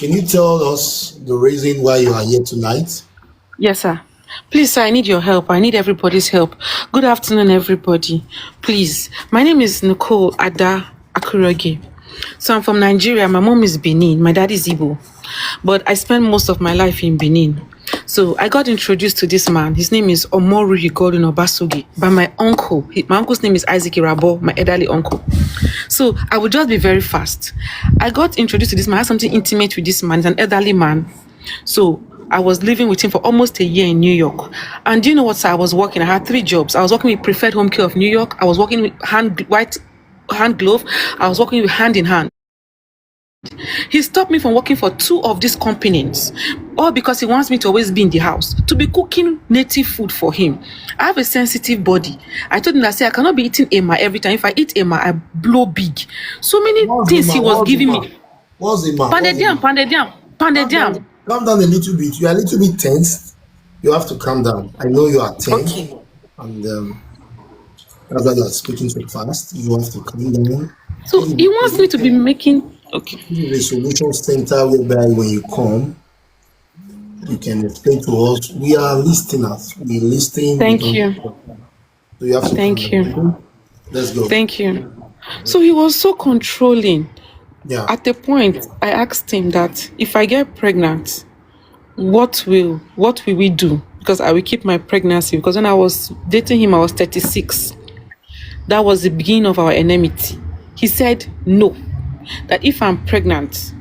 Can you tell us the reason why you are here tonight? Yes, sir. Please, sir, I need your help. I need everybody's help. Good afternoon, everybody. Please, my name is Nicole Ada Akuroge. So I'm from Nigeria. My mom is Benin. My dad is Igbo. But I spent most of my life in Benin. So I got introduced to this man. His name is Omoru Higodun Obasogi by my uncle. My uncle's name is Isaac Irabo, my elderly uncle. So I would just be very fast. I got introduced to this man. I had something intimate with this man. He's an elderly man. So I was living with him for almost a year in New York. And do you know what, sir? I was working. I had 3 jobs. I was working with Preferred Home Care of New York. I was working with white hand glove. I was working with hand in hand. He stopped me from working for 2 of these companies, all because he wants me to always be in the house, to be cooking native food for him. I have a sensitive body. I told him that I cannot be eating ema every time. If I eat ema, I blow big. So many things he was giving me. What's the man? Pandediam. Calm down a little bit. You are a little bit tense. You have to calm down. I know you are tense. Okay. And that's why you are speaking so fast. You have to calm down. So he wants me to be making... Okay. This is a solution center whereby when you come, you can explain to us. We are listeners. We listen. Thank you. So you have to Thank you. Let's go. Thank you. So he was so controlling. Yeah. At the point, I asked him that if I get pregnant, what will we do? Because I will keep my pregnancy. Because when I was dating him, I was 36. That was the beginning of our enmity. He said no, that if I'm pregnant,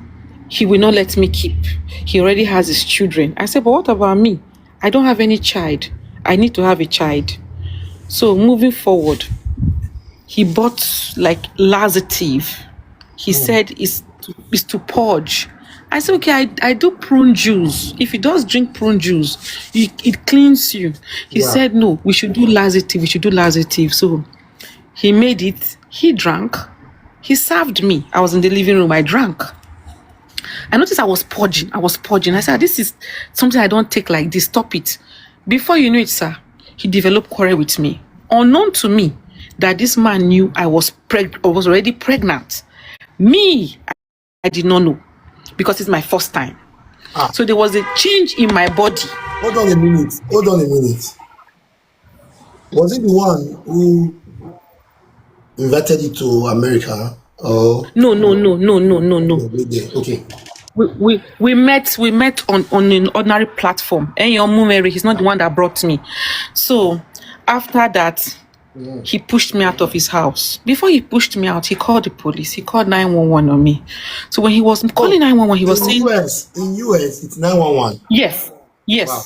he will not let me keep. He already has his children. I said, but what about me? I don't have any child. I need to have a child. So moving forward, he bought like laxative. He said it's to purge. I said, okay, I do prune juice. If he does drink prune juice, it cleans you. He said, no, we should do laxative. So he made it. He drank. He served me. I was in the living room. I drank. I noticed I was purging. I said, this is something I don't take like this. Stop it. Before you know it, sir, he developed quarrel with me. Unknown to me that this man knew I was already pregnant. Me, I did not know because it's my first time. So there was a change in my body. Hold on a minute. Was it the one who invited you to America? Or No. Okay. We met on an ordinary platform. He's not the one that brought me. So after that, he pushed me out of his house. Before he pushed me out, he called the police. He called 911 on me. So when he was calling 911, he was saying... In US, it's 911. Yes. Wow.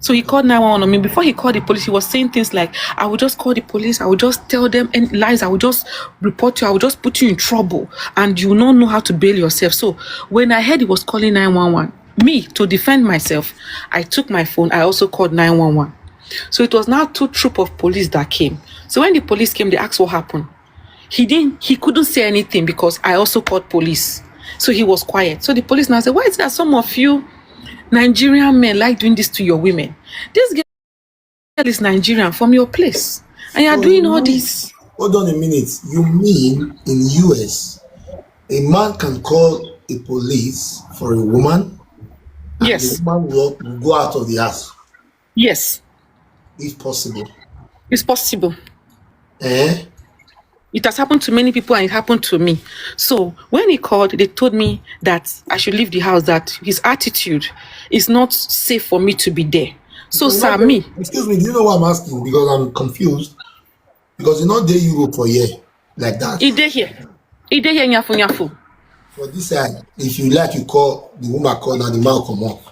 So he called 911 on me. Before he called the police, he was saying things like, I will just call the police. I will just tell them any lies. I will just report you. I will just put you in trouble. And you will not know how to bail yourself. So when I heard he was calling 911, me, to defend myself, I took my phone. I also called 911. So it was now 2 troop of police that came. So when the police came, they asked what happened. He couldn't say anything because I also called police. So he was quiet. So the police now said, why is it that some of you Nigerian men like doing this to your women? This girl is Nigerian from your place. And you are doing all this. Hold on a minute. You mean in US, a man can call a police for a woman? Yes. The woman will go out of the house? Yes. If possible. It's possible. Eh? It has happened to many people and it happened to me. So when he called, they told me that I should leave the house, that his attitude is not safe for me to be there. So, sir, me. Excuse me, do you know what I'm asking? Because I'm confused. Because you're not there Europe for a year like that. He there here, nyafu. For this side, if you like, you call the woman, call and the man come up.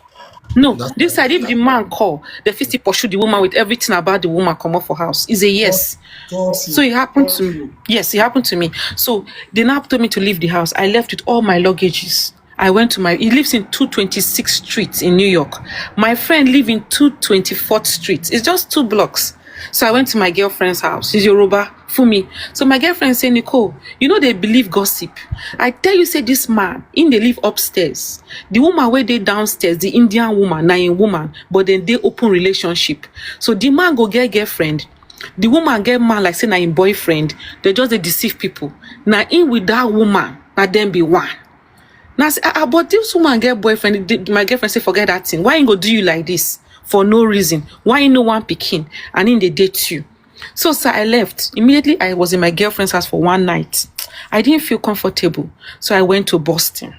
No, this side, if the man call, the first he pursue the woman with everything about the woman come up for house. Is a yes. So it happened to me. Yes, it happened to me. So they now told me to leave the house. I left with all my luggages. I went to he lives in 226th Street in New York. My friend lives in 224th Street. It's just 2 blocks. So I went to my girlfriend's house. She's Yoruba, Fumi. So my girlfriend said, Nicole, you know they believe gossip. I tell you, say this man, they live upstairs. The woman where they downstairs, the Indian woman, Nayan woman, but then they open relationship. So the man go get girlfriend. The woman get man like say Nayan boyfriend. They just they deceive people. Now in with that woman, now them be one. Now I say, but this woman get boyfriend. My girlfriend say, forget that thing. Why ain't go do you like this for no reason? Why ain't no one Pikin and in they date you? So, sir, I left. Immediately, I was in my girlfriend's house for one night. I didn't feel comfortable. So I went to Boston.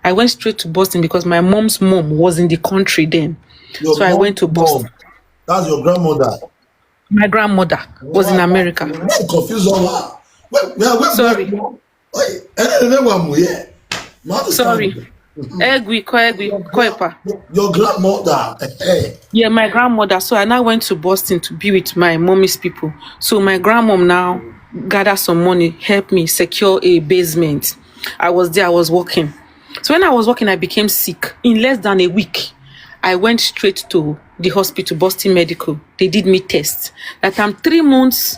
I went straight to Boston because my mom's mom was in the country then. So I went to Boston. That's your grandmother. My grandmother was in America. I'm confused on what. Sorry. Sorry. Your grandmother. Yeah, my grandmother. So I now went to Boston to be with my mommy's people. So my grandmom now gathered some money, helped me secure a basement. I was there, I was working. So when I was working, I became sick. In less than a week, I went straight to the hospital, Boston Medical. They did me tests that I'm 3 months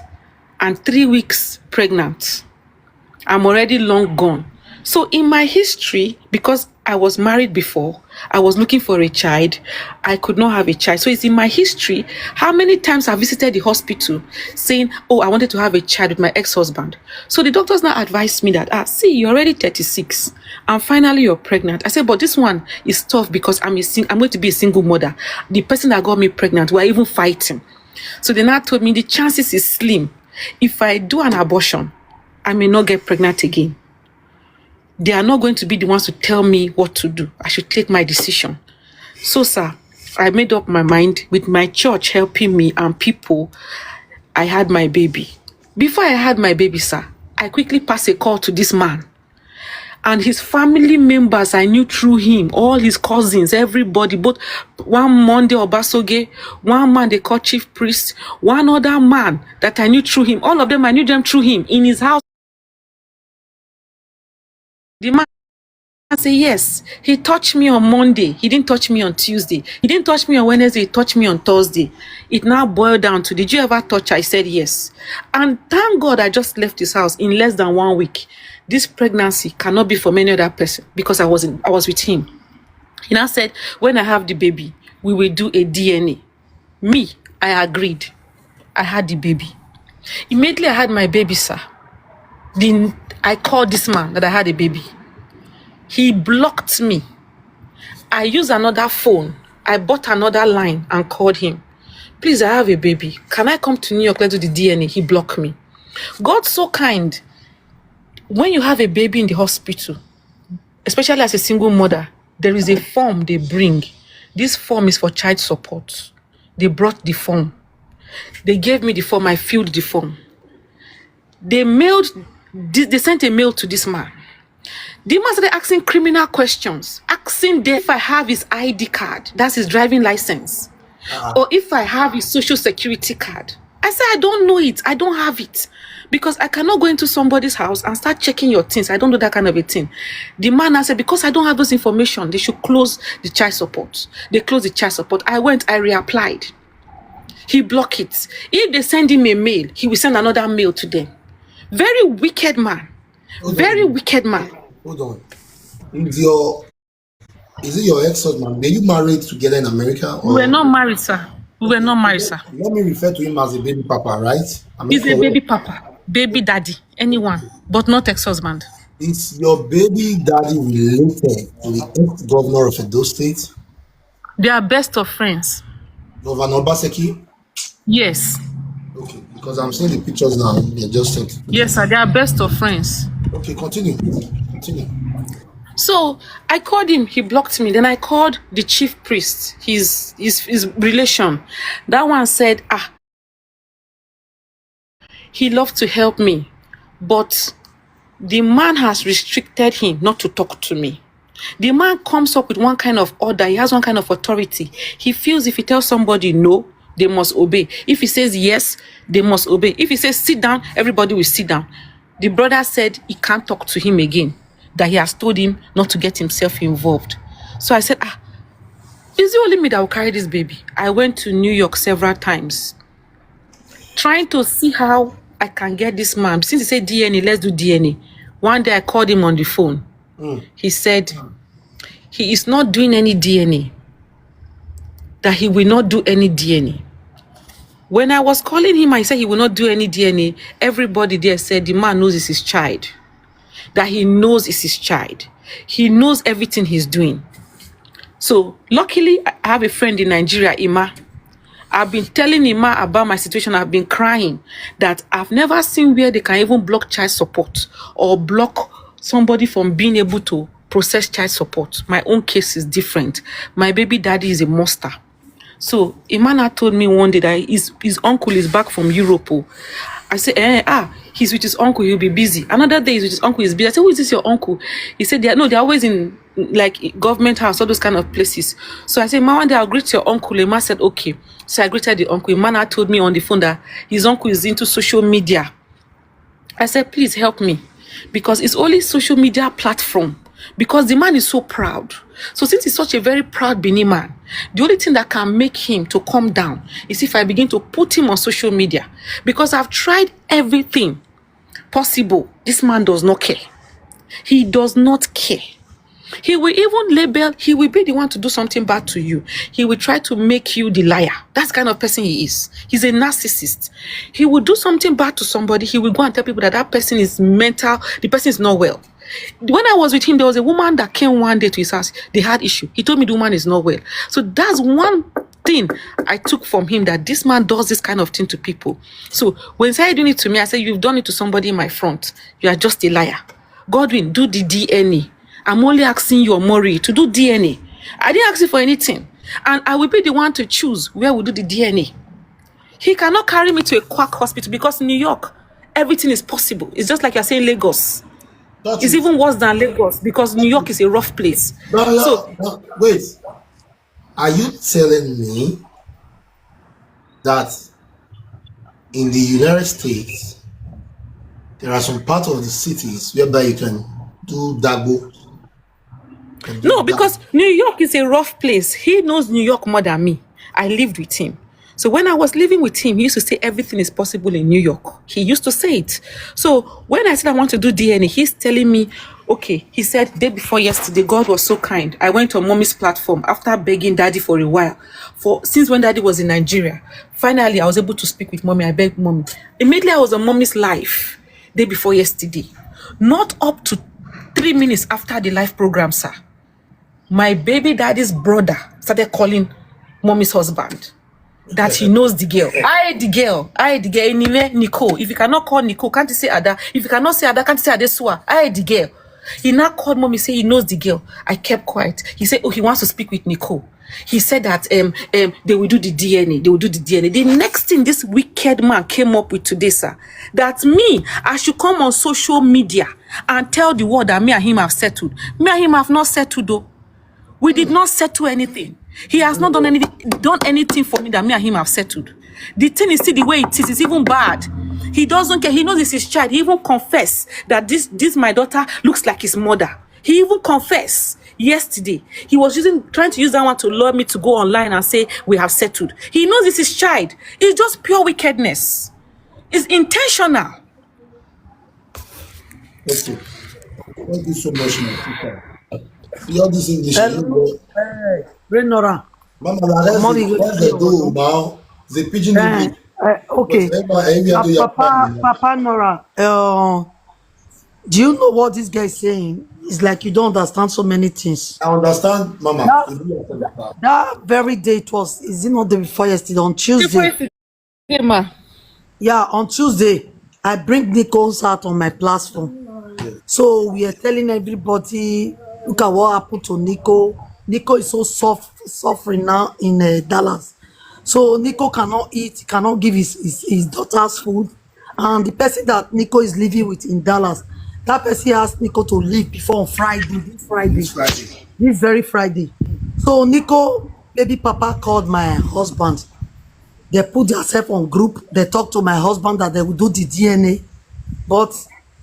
and 3 weeks pregnant. I'm already long gone. So in my history, because I was married before, I was looking for a child, I could not have a child. So it's in my history how many times I visited the hospital saying, oh, I wanted to have a child with my ex-husband. So the doctors now advised me that, see, you're already 36 and finally you're pregnant. I said, but this one is tough because I'm going to be a single mother. The person that got me pregnant, we're even fighting. So they now told me the chances is slim. If I do an abortion, I may not get pregnant again. They are not going to be the ones to tell me what to do. I should take my decision. So, sir, I made up my mind with my church helping me and people. I had my baby. Before I had my baby, sir, I quickly passed a call to this man. And his family members, I knew through him, all his cousins, everybody, both one Monday Obasoge, one man they call chief priest, one other man that I knew through him. All of them, I knew them through him in his house. The man said, yes, he touched me on Monday. He didn't touch me on Tuesday. He didn't touch me on Wednesday. He touched me on Thursday. It now boiled down to, did you ever touch her? I said, yes. And thank God I just left his house in less than 1 week. This pregnancy cannot be for any other person because I was with him. He now said, when I have the baby, we will do a DNA. Me, I agreed. I had the baby. Immediately I had my baby, sir. Then I called this man that I had a baby. He blocked me. I used another phone. I bought another line and called him. Please, I have a baby. Can I come to New York? Let's do the DNA. He blocked me. God's so kind. When you have a baby in the hospital, especially as a single mother, there is a form they bring. This form is for child support. They brought the form. They gave me the form. I filled the form. They sent a mail to this man. The man started asking criminal questions, asking if I have his ID card, that's his driving license, or if I have his social security card. I said, I don't know it. I don't have it. Because I cannot go into somebody's house and start checking your things. I don't do that kind of a thing. The man said, because I don't have those information, they should close the child support. They closed the child support. I went, I reapplied. He blocked it. If they send him a mail, he will send another mail to them. Very wicked man. Wicked man. Hold on. Is it your ex-husband? Were you married together in America? Or? We were not married, sir. Let me refer to him as a baby papa, right? He's a baby papa, baby daddy, anyone, but not ex-husband. Is your baby daddy related to the ex-governor of Edo State? They are best of friends. Governor Obaseki? Yes. Okay, because I'm seeing the pictures now. They just sent. Yes, sir. They are best of friends. Okay, continue. So I called him. He blocked me. Then I called the chief priest, his relation. That one said, he loved to help me, but the man has restricted him not to talk to me. The man comes up with one kind of order. He has one kind of authority. He feels if he tells somebody no, they must obey. If he says yes, they must obey. If he says sit down, everybody will sit down. The brother said he can't talk to him again, that he has told him not to get himself involved. So I said, is it only me that will carry this baby? I went to New York several times, trying to see how I can get this man. Since he said DNA, let's do DNA. One day I called him on the phone. He said he is not doing any DNA, that he will not do any DNA. When I was calling him, I said he will not do any DNA. Everybody there said the man knows it's his child. that he knows is his child. He knows everything he's doing. So luckily, I have a friend in Nigeria, Ima. I've been telling Ima about my situation. I've been crying that I've never seen where they can even block child support or block somebody from being able to process child support. My own case is different. My baby daddy is a monster. So Imana told me one day that his uncle is back from Europe. Oh. I said, he's with his uncle, he'll be busy. Another day he's with his uncle, he's busy. I said, who is this your uncle? He said, they're always in like government house, all those kind of places. So I said, Ma, one day I'll greet your uncle. Emma said, okay. So I greeted the uncle. Imana told me on the phone that his uncle is into social media. I said, please help me. Because it's only social media platform. Because the man is so proud. So since he's such a very proud Benin man, the only thing that can make him to calm down is if I begin to put him on social media. Because I've tried everything possible. This man does not care. He does not care. He will even label, he will be the one to do something bad to you. He will try to make you the liar. That's the kind of person he is. He's a narcissist. He will do something bad to somebody. He will go and tell people that that person is mental, the person is not well. When I was with him, there was a woman that came one day to his house. They had issue. He told me the woman is not well. So that's one thing I took from him, that this man does this kind of thing to people. So when he started doing it to me, I said, you've done it to somebody in my front. You are just a liar. Godwin, do the DNA. I'm only asking you, Mori, to do DNA. I didn't ask you for anything. And I will be the one to choose where we do the DNA. He cannot carry me to a quack hospital because in New York, everything is possible. It's just like you're saying Lagos. It's even worse than Lagos because New York is a rough place. Wait. Are you telling me that in the United States, there are some parts of the cities whereby you can do dago? No, because New York is a rough place. He knows New York more than me. I lived with him. So when I was living with him, he used to say everything is possible in New York. He used to say it. So when I said I want to do DNA, he's telling me, okay, he said day before yesterday, God was so kind. I went on mommy's platform after begging daddy for a while. Since when daddy was in Nigeria, finally I was able to speak with mommy. I begged mommy. Immediately I was on mommy's live day before yesterday. Not up to 3 minutes after the live program, sir. My baby daddy's brother started calling mommy's husband. That he knows the girl. The girl. Anyway, Nicole. If you cannot call Nicole, can't you say Ada? If you cannot say Ada, can't you say Adesua? The girl. He now called mommy, say he knows the girl. I kept quiet. He said, oh, he wants to speak with Nicole. He said that they will do the DNA. They will do the DNA. The next thing this wicked man came up with today, sir, that me, I should come on social media and tell the world that me and him have settled. Me and him have not settled, though. We did not settle anything. He has not done anything for me that me and him have settled. The thing is, see the way it is, it's even bad. He doesn't care. He knows it's his child. He even confessed that this my daughter looks like his mother. He even confessed yesterday. He was trying to use that one to lure me to go online and say we have settled. He knows it's his child. It's just pure wickedness. It's intentional. Okay. Thank you so much, my sister. All this English. Renora. Mama, that's the door now. The pigeon. Okay. Papa Nora. Do you know what this guy is saying? It's like you don't understand so many things. I understand, Mama. That very day is it not the before yesterday, on Tuesday? Yeah, on Tuesday, I bring Nichols out on my platform. Yes. So we are telling everybody, look at what happened to Nico. Nico is so suffering now in Dallas. So Nico cannot eat, cannot give his daughter's food. And the person that Nico is living with in Dallas, that person asked Nico to leave before on this very Friday. So Nico, baby papa called my husband. They put themselves on group. They talked to my husband that they will do the DNA. But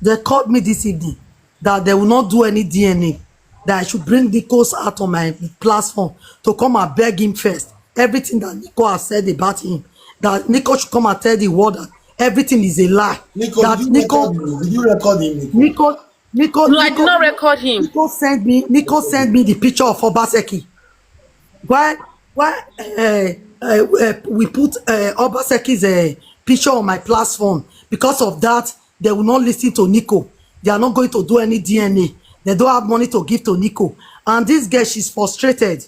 they called me this evening that they will not do any DNA. That I should bring Nico's out on my platform to come and beg him first. Everything that Nico has said about him, that Nico should come and tell the world that everything is a lie. Nico, that did you record him? Nico, no, I did not record him. Nico sent me the picture of Obaseki. Why we put Obaseki's picture on my platform? Because of that, they will not listen to Nico. They are not going to do any DNA. They don't have money to give to Nico. And this girl, she's frustrated.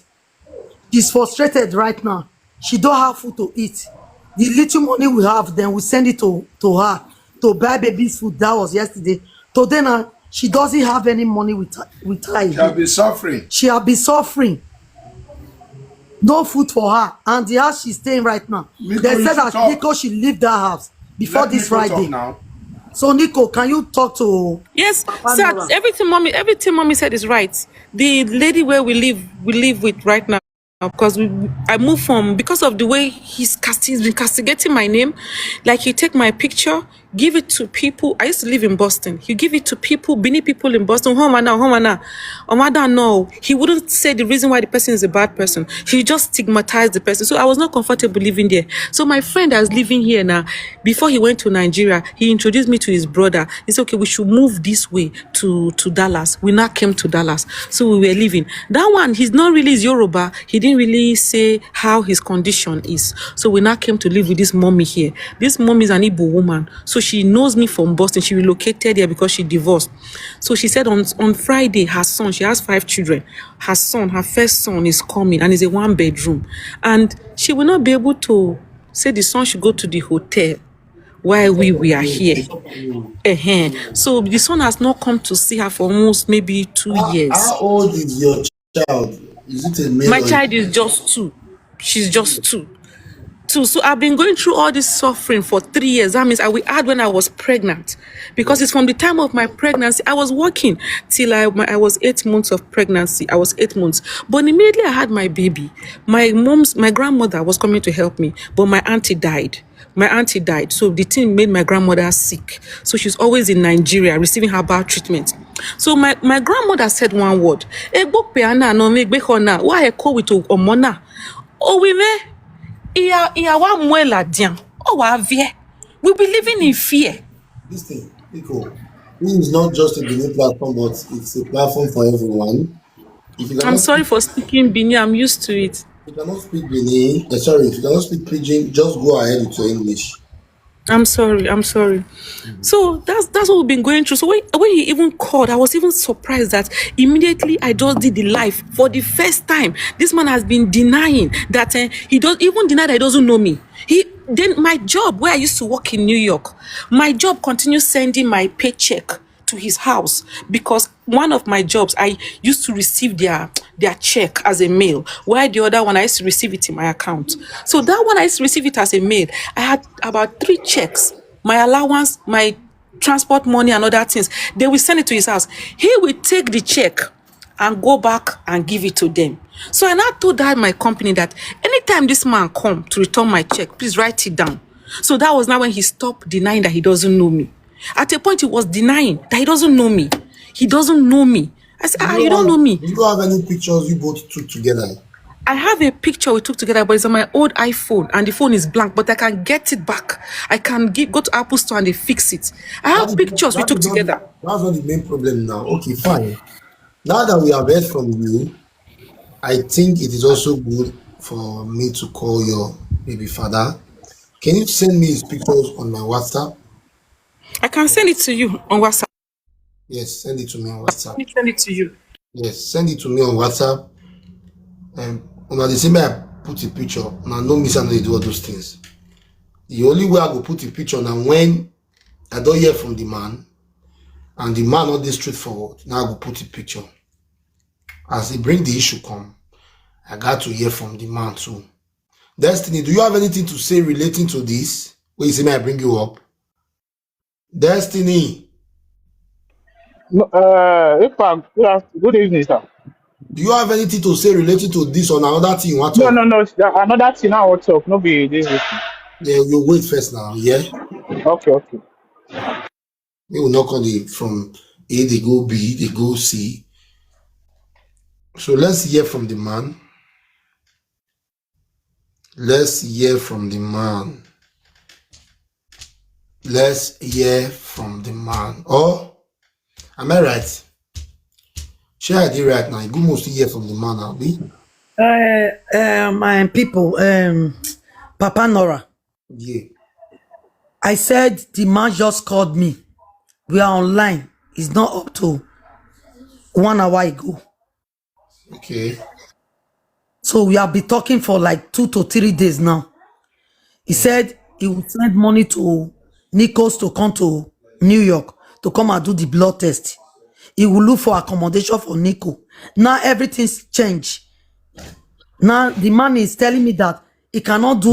She's frustrated right now. She don't have food to eat. The little money we have, then we send it to her to buy baby's food. That was yesterday. Today now, she doesn't have any money with her She have been suffering. She have been suffering. No food for her. And the house she's staying right now. Nico, they said that talk. Nico should leave that house before Let this Nico Friday. Now. So Nico, can you talk to Yes, Papa sir. Nora? Everything mommy said is right. The lady where we live with right now, because I moved from, because of the way he's been castigating my name. Like, he take my picture, give it to people. I used to live in Boston. He give it to people, Benin people in Boston. Omada, no. He wouldn't say the reason why the person is a bad person. He just stigmatized the person. So I was not comfortable living there. So my friend that's living here now, before he went to Nigeria, he introduced me to his brother. He said, okay, we should move this way to Dallas. We now came to Dallas. So we were living. That one, he's not really Yoruba. He didn't really say how his condition is. So we now came to live with this mommy here. This mom is an Igbo woman. So she knows me from Boston. She relocated here because she divorced. So she said on Friday, her son, she has 5 children. Her first son is coming, and it's a 1-bedroom. And she will not be able to say the son should go to the hotel while we are here. So the son has not come to see her for almost maybe 2 years. How old is your child? Is it a male? My child is just 2. She's just 2. So I've been going through all this suffering for 3 years. That means I will add when I was pregnant, because it's from the time of my pregnancy. I was working till I was 8 months of pregnancy. I was 8 months. But immediately I had my baby, my grandmother was coming to help me, but my auntie died. So the thing made my grandmother sick. So she's always in Nigeria receiving her bad treatment. So my grandmother said one word. Why I call it Omona? Oh, we may. We'll be living in fear. This thing, Nico, this is not just a Benin platform, but it's a platform for everyone. I'm sorry for speaking Benin. I'm used to it. If you cannot speak Benin, if you cannot speak Pidgin, just go ahead with your English. I'm sorry. So that's what we've been going through. So when he even called, I was even surprised that immediately I just did the live for the first time. This man has been denying that he does even deny that he doesn't know me. Then my job, where I used to work in New York, my job continues sending my paycheck to his house, because one of my jobs I used to receive their check as a mail, while the other one I used to receive it in my account. So that one I used to receive it as a mail. I had about 3 checks, my allowance, my transport money, and other things. They will send it to his house. He will take the check and go back and give it to them. So I now told my company that anytime this man come to return my check, please write it down. So that was now when he stopped denying that he doesn't know me. At a point, he was denying that he doesn't know me. He doesn't know me. I said, you don't know me. Do you have any pictures you both took together? I have a picture we took together, but it's on my old iPhone, and the phone is blank, but I can get it back. I can go to Apple Store and they fix it. I have pictures we took together. That's not the main problem now. Okay, fine. Now that we have heard from you, I think it is also good for me to call your baby father. Can you send me his pictures on my WhatsApp? I can send it to you on WhatsApp. Yes, send it to me on WhatsApp. Let me send it to you. Yes, send it to me on WhatsApp. On the same way I put a picture, now no miss and do all those things. The only way I go put a picture now when I don't hear from the man, and the man not this straightforward, now I go put a picture. As they bring the issue come, I got to hear from the man too. Destiny, do you have anything to say relating to this? Wait, you see me, I bring you up. Destiny. No, good evening, sir. Do you have anything to say related to this or another thing you want to No, talk? no. Another thing I want to talk. No, be this. Yeah, you wait first now, yeah? Okay. We will not call it from A, they go B, they go C. So let's hear from the man. Let's hear from the man. Oh, am I right? Share I did right now. You go mostly hear from the man, I'll be. My people, Papa Nora. Yeah. I said the man just called me. We are online. It's not up to 1 hour ago. Okay. So we have been talking for like 2 to 3 days now. He said he would send money to Nichols to come to New York to come and do the blood test. He will look for accommodation for Nico. Now everything's changed. Now the man is telling me that he cannot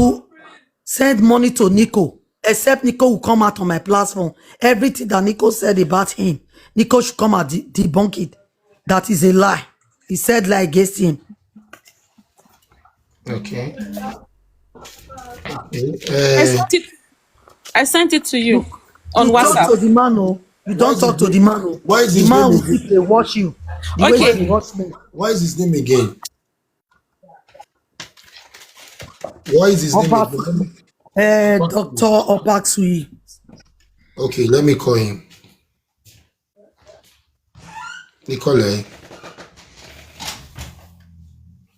send money to Nico except Nico will come out on my platform. Everything that Nico said about him, Nico should come and debunk it. That is a lie. He said lie against him. Okay. I sent it to you on You talk WhatsApp. to the man, oh. You don't talk to the man, oh. Why is The his man name will again? think they watch you. The way Okay. they watch me. Why is his name again? Why is his name again? Dr. Obaksui. Okay, let me call him. Nicole.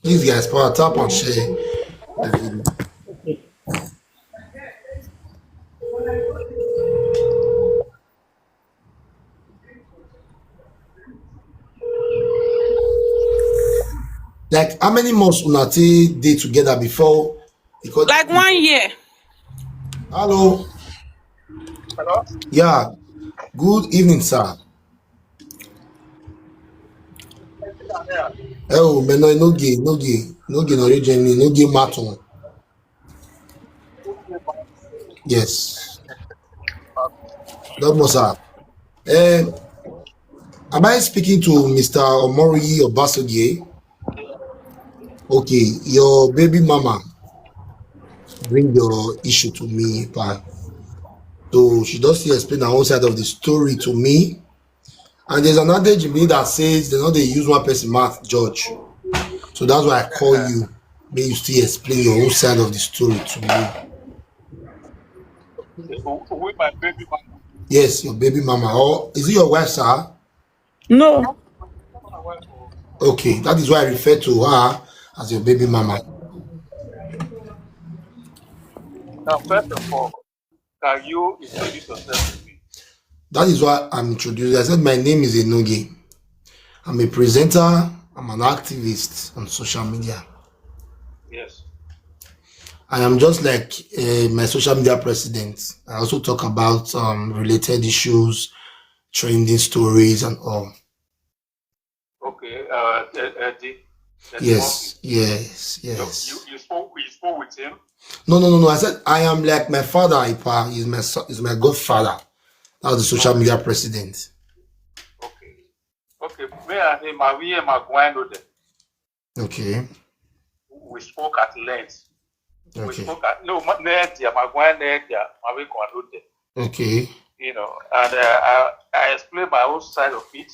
These guys, power tap and share the video. Like, how many months una take dey together before? Because Like 1 year. hello. Hello? Yeah. Good evening, sir. Oh, man, no gay, no originally, no gay maton. Yes. That was sir. Am I speaking to Mr. Omori Obasogie? Okay, your baby mama bring your issue to me, pa. So she just explain her own side of the story to me. And there's an adage in me that says they know they use one person mouth judge. So that's why I call you. May you still explain your own side of the story to me. With my baby mama. Yes, your baby mama. Or is it your wife, sir? No. Okay, that is why I refer to her as your baby mama. Now, first of all, can you introduce yourself to me? That is why I'm introduced. I said my name is Enoge. I'm a presenter. I'm an activist on social media. Yes. I am just like my social media president. I also talk about related issues, trending stories, and all. Okay. Yes. You spoke with him? No. I said I am like my father. Ipa is my godfather. That's the social media president. Okay. Me and him, we and my grandmother. Okay. We spoke at length. Okay. We spoke at my grandmother, my grandmother. Okay. You know, and I explained my own side of it,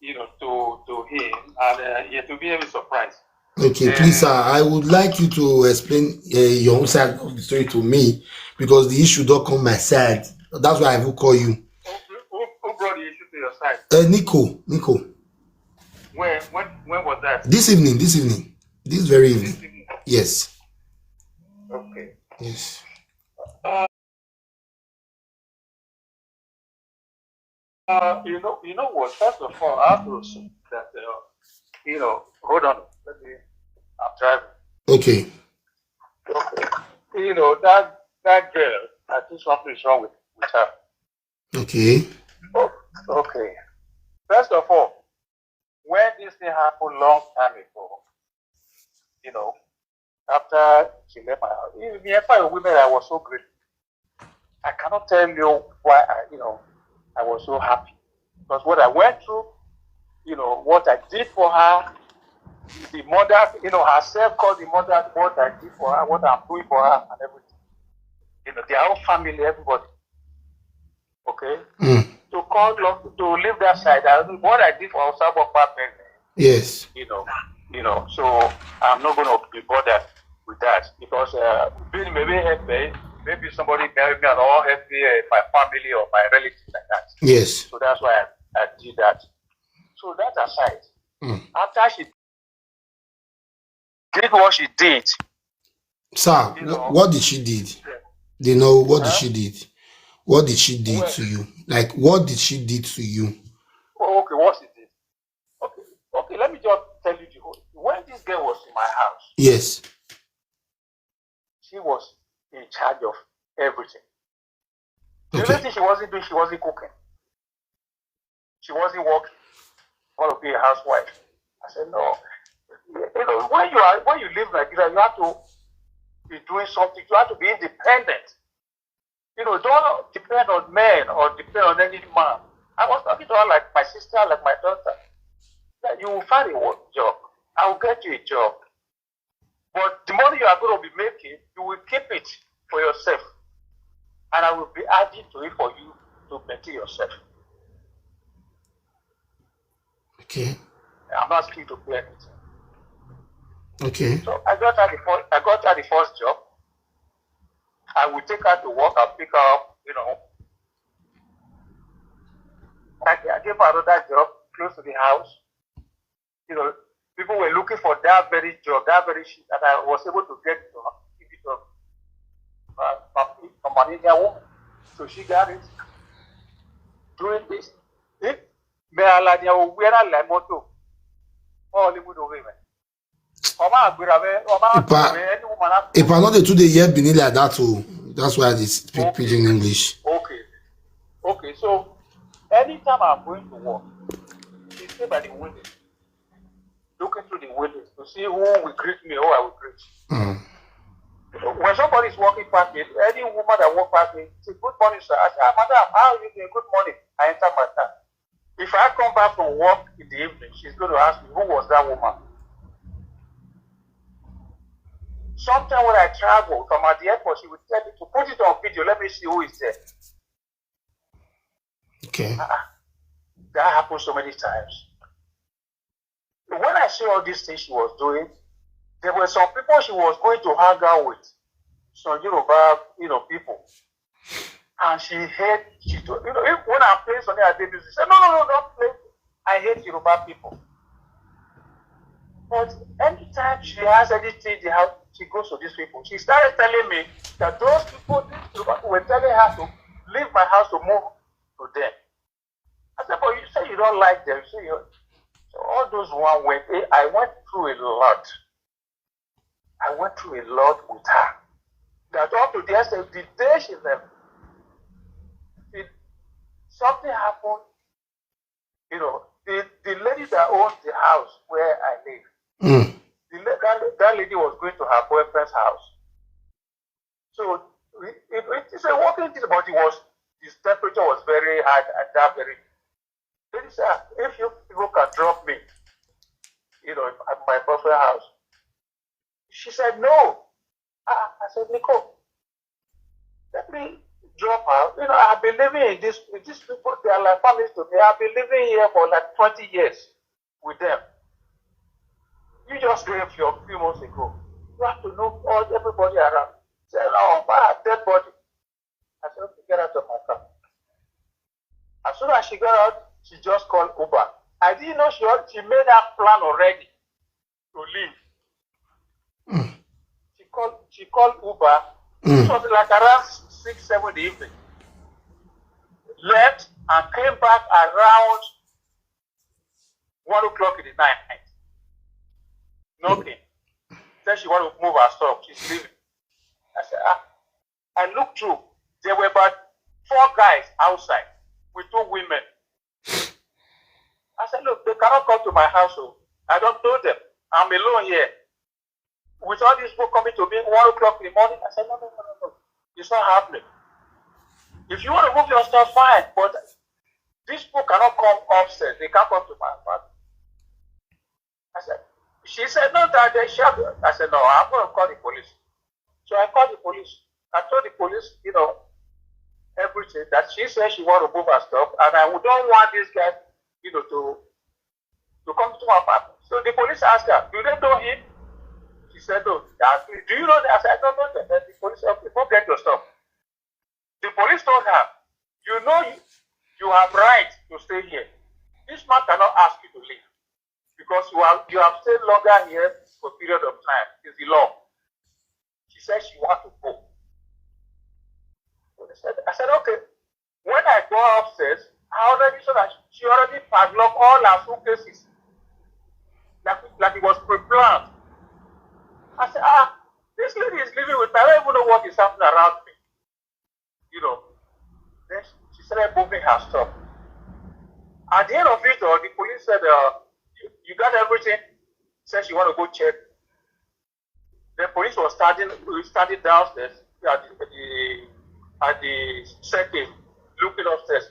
you know, to him, and he had to be very surprised. Okay, please, sir, I would like you to explain your own side of the story to me because the issue don't come my side. That's why I will call you. Who brought the issue to your side? Nico. When was that? This evening. This very evening. Yes. Okay. Yes. You know what? First of all, I have to say that, hold on. I'm driving. Okay. You know, that girl, I think something is wrong with her. Okay. Okay. First of all, when this thing happened long time ago, you know, after she left my house, the entire women, I was so grateful. I cannot tell you why I was so happy. Because what I went through, you know, what I did for her, the mother, you know, herself called the mother, what I did for her, what I'm doing for her, and everything. You know, their whole family, everybody. Okay? To leave that side, what I did for Osabo Papen. Yes. You know, so I'm not going to be bothered with that because maybe somebody married me and all help me, my family or my relatives like that. Yes. So that's why I did that. So that aside, after she did what she did. Sir, what did she did? They know what did she did? What did she do to you? Like, what did she do to you? Oh, okay, what she did? Okay, let me just tell you the whole. When this girl was in my house, yes, she was in charge of everything. The okay. only thing she wasn't doing, she wasn't cooking. She wasn't working. I want to be a housewife. I said, no. You know, when you live Nigeria, you have to be doing something. You have to be independent. You know, don't depend on men or depend on any man. I was talking to her like my sister, like my daughter. That you will find a work job. I will get you a job. But the money you are going to be making, you will keep it for yourself. And I will be adding to it for you to maintain yourself. Okay. I'm not asking you to do anything. Okay. So I got her the first job. I will take her to work and pick her up, you know. I gave her another job close to the house. You know, people were looking for that very job, that very shit, and I was able to get to give it to from an Indian woman. So she got it. Doing this. Mais à la dia où era la moto. Oh, les bouts de women. If I know the 2 day yet been like that too, that's why they speak pidgin English. Okay, so anytime I'm going to work, she stay by the window, looking through the windows to see who will greet me, who I will greet. When somebody is walking past me, any woman that walks past me, say, good morning, sir. I say, madam, how are you doing? Good morning. I enter my car. If I come back from work in the evening, she's going to ask me, who was that woman? Sometimes when I travel from at the airport, she would tell me to put it on video. Let me see who is there. Okay. That happens so many times. When I see all these things she was doing, there were some people she was going to hang out with, some Yoruba, people. And she hate, when I'm playing something at the music, she said, no, don't play. I hate Yoruba people. But anytime she has anything, she goes to these people. She started telling me that those people, were telling her to leave my house to move to them. I said, but you say you don't like them. So all those one went. I went through a lot. I went through a lot with her. That up to the day she left, something happened. The lady that owns the house where I live, that lady was going to her boyfriend's house. So it's a walking thing, but his temperature was very high at that very. Lady said, if you people can drop me, at my boyfriend's house. She said, no. I said, Nicole, let me drop her. I've been living in these people, they are like families to me. I've been living here for like 20 years with them. You just came a few months ago. You have to know everybody around. She said, no, my dead body. I said, okay, get out of my car. As soon as she got out, she just called Uber. I didn't know she made that plan already to leave. She called Uber. It was like around 6, 7 in the evening. Left and came back around 1 o'clock in the night. Nothing. Said she wanted to move her stuff. She's leaving. I said, I looked through. There were about 4 guys outside with 2 women. I said, look, they cannot come to my house. So I don't know them. I'm alone here. With all these people coming to me 1 o'clock in the morning, I said, no. It's not happening. If you want to move your stuff, fine. But these people cannot come upstairs. They can't come to my apartment. She said, no, that they shall. I said, no, I'm going to call the police. So I called the police. I told the police, everything that she said she want to move her stuff, and I don't want this guy, to come to my apartment. So the police asked her, do they know him? She said, no. Do you know that? I said, I don't know that. The police said, okay, go get your stuff. The police told her, you have right to stay here. This man cannot ask you to leave because you have stayed longer here for a period of time. It's the law. She said she wants to go. So I said, okay. When I go upstairs, I already saw that she already padlocked all her suitcases. Like it was pre-planned. I said, this lady is living with me. I don't even know what is happening around me. Then she started moving her stuff. At the end of it, the police said, you got everything? Said she want to go check. The police was starting downstairs at the second, looking upstairs.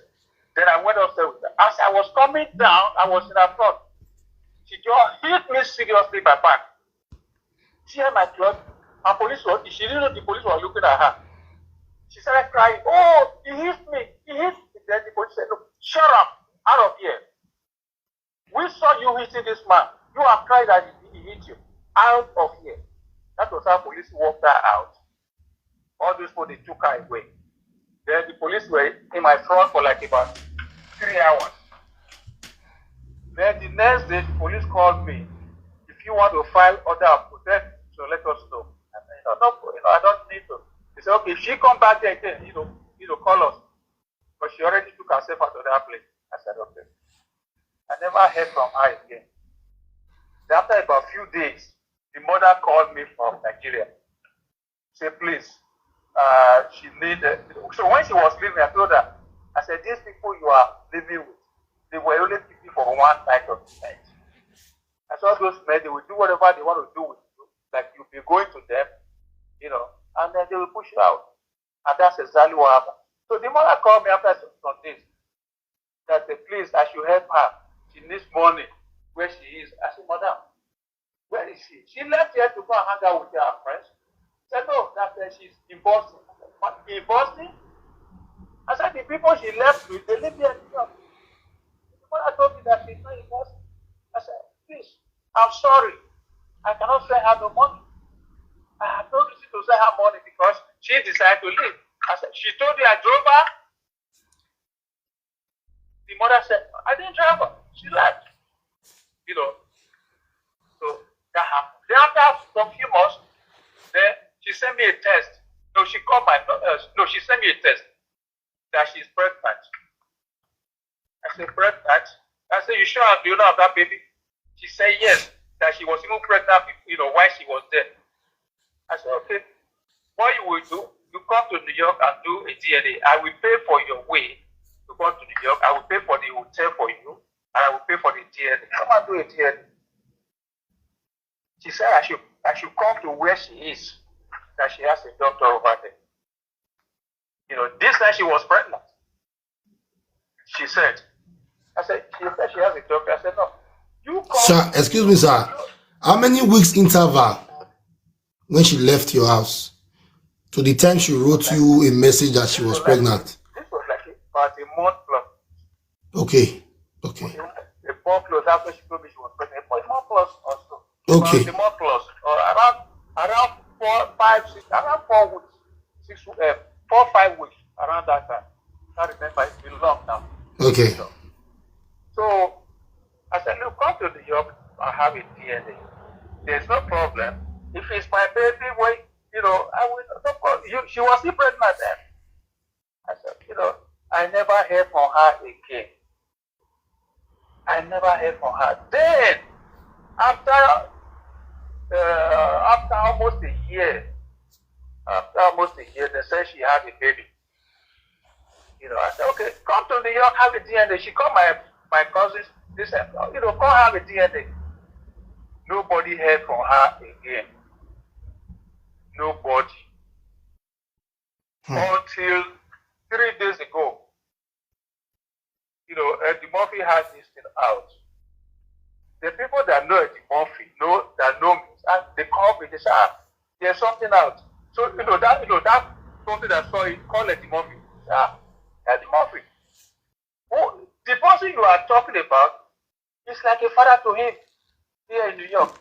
Then I went upstairs with her. As I was coming down, I was in her front. She just hit me seriously by back. She had my cloth. She didn't know the police were looking at her. She started crying, oh, he hit me. Then the police said, look, shut up, out of here. We saw you hitting this man. You are crying that he hit you. Out of here. That was how police walked her out. All those people, they took her away. Then the police were in my front for like about 3 hours. Then the next day, the police called me. If you want to file order of protest, so let us know. I said, no, I don't need to. They said, okay, if she come back there again, call us. But she already took herself out of that place. I said, okay. I never heard from her again. Then after about a few days, the mother called me from Nigeria. Say, please, she needed. So when she was leaving, I told her, I said, these people you are living with, they were only keeping for one night of the night. I saw those men, they will do whatever they want to do with you. Like you'll be going to them, and then they will push you out. And that's exactly what happened. So the mother called me after some days. That please, I should help her. She needs money. Where she is. I said, madam, where is she? She left here to go and hang out with her friends. She said, no, that she's in Boston. I said, what, in Boston? I said, the people she left with, they live here in New York. The mother told me that she's not in Boston. I said, please, I'm sorry. I cannot send her no money. I have no reason to send her money because she decided to leave. I said, she told you I drove her. The mother said, I didn't drive her. She left. So that happened. Then after some few months, then she sent me a text. No, she sent me a text that she's pregnant. I said, pregnant? I said, you sure do you know of that baby? She said yes, that she was even pregnant, while she was there. I said, okay, what you will do, you come to New York and do a DNA. I will pay for your way to come to New York. I will pay for the hotel for you, and I will pay for the DNA. Come and do a DNA. She said I should come to where she is, that she has a doctor over there. This time she was pregnant. She said, she said she has a doctor. I said, no. You come. Sir, excuse me, sir. How many weeks interval when she left your house to the time she wrote you a message that she was pregnant? This was like about a month plus. Okay. A month plus after she told me she was pregnant. A month plus or so. Okay. About a month plus. Or around 4, 5, 6, around 4 weeks. 4, 5 weeks around that time. I remember it's been long now. Okay. So I said, look, come to New York and have a DNA. There's no problem. If it's my baby, wait, I will, no problem. She was still pregnant then. I said, I never heard from her again. I never heard from her. Then, after almost a year, they said she had a baby. I said, okay, come to New York, have a DNA. She called my cousins. They said, come have a DNA. Nobody heard from her again. Nobody. Until 3 days ago, Eddie Murphy had this thing out. The people that know Eddie Murphy know me, and they call me. They say, there's something out. So that something that saw it, call Eddie Murphy. Eddie Murphy. Who, the person you are talking about is like a father to him here in New York.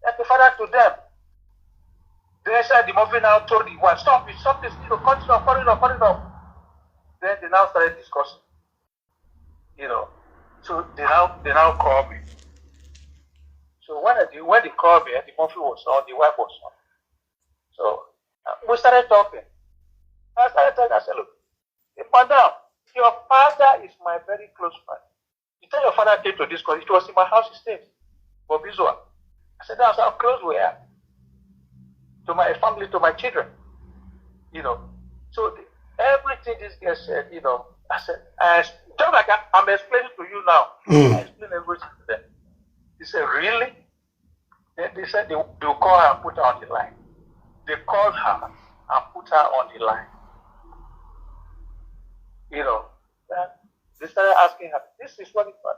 Like a father to them. They said the Murphy now told the wife, stop this, cut it off. Then they now started discussing. So they now call me. So when they called me, the Murphy was on, the wife was on. So we started talking. I said, look, madam, Your father is my very close friend. You tell your father came to this country. It was in my house he stayed. For Bizua. I said, that's how close we are. To my family, to my children. So everything this guy said, I said, just like I'm explaining to you now. I explained everything to them. He said, really? Then they said they'll call her and put her on the line. They called her and put her on the line. They started asking her, this is what it was.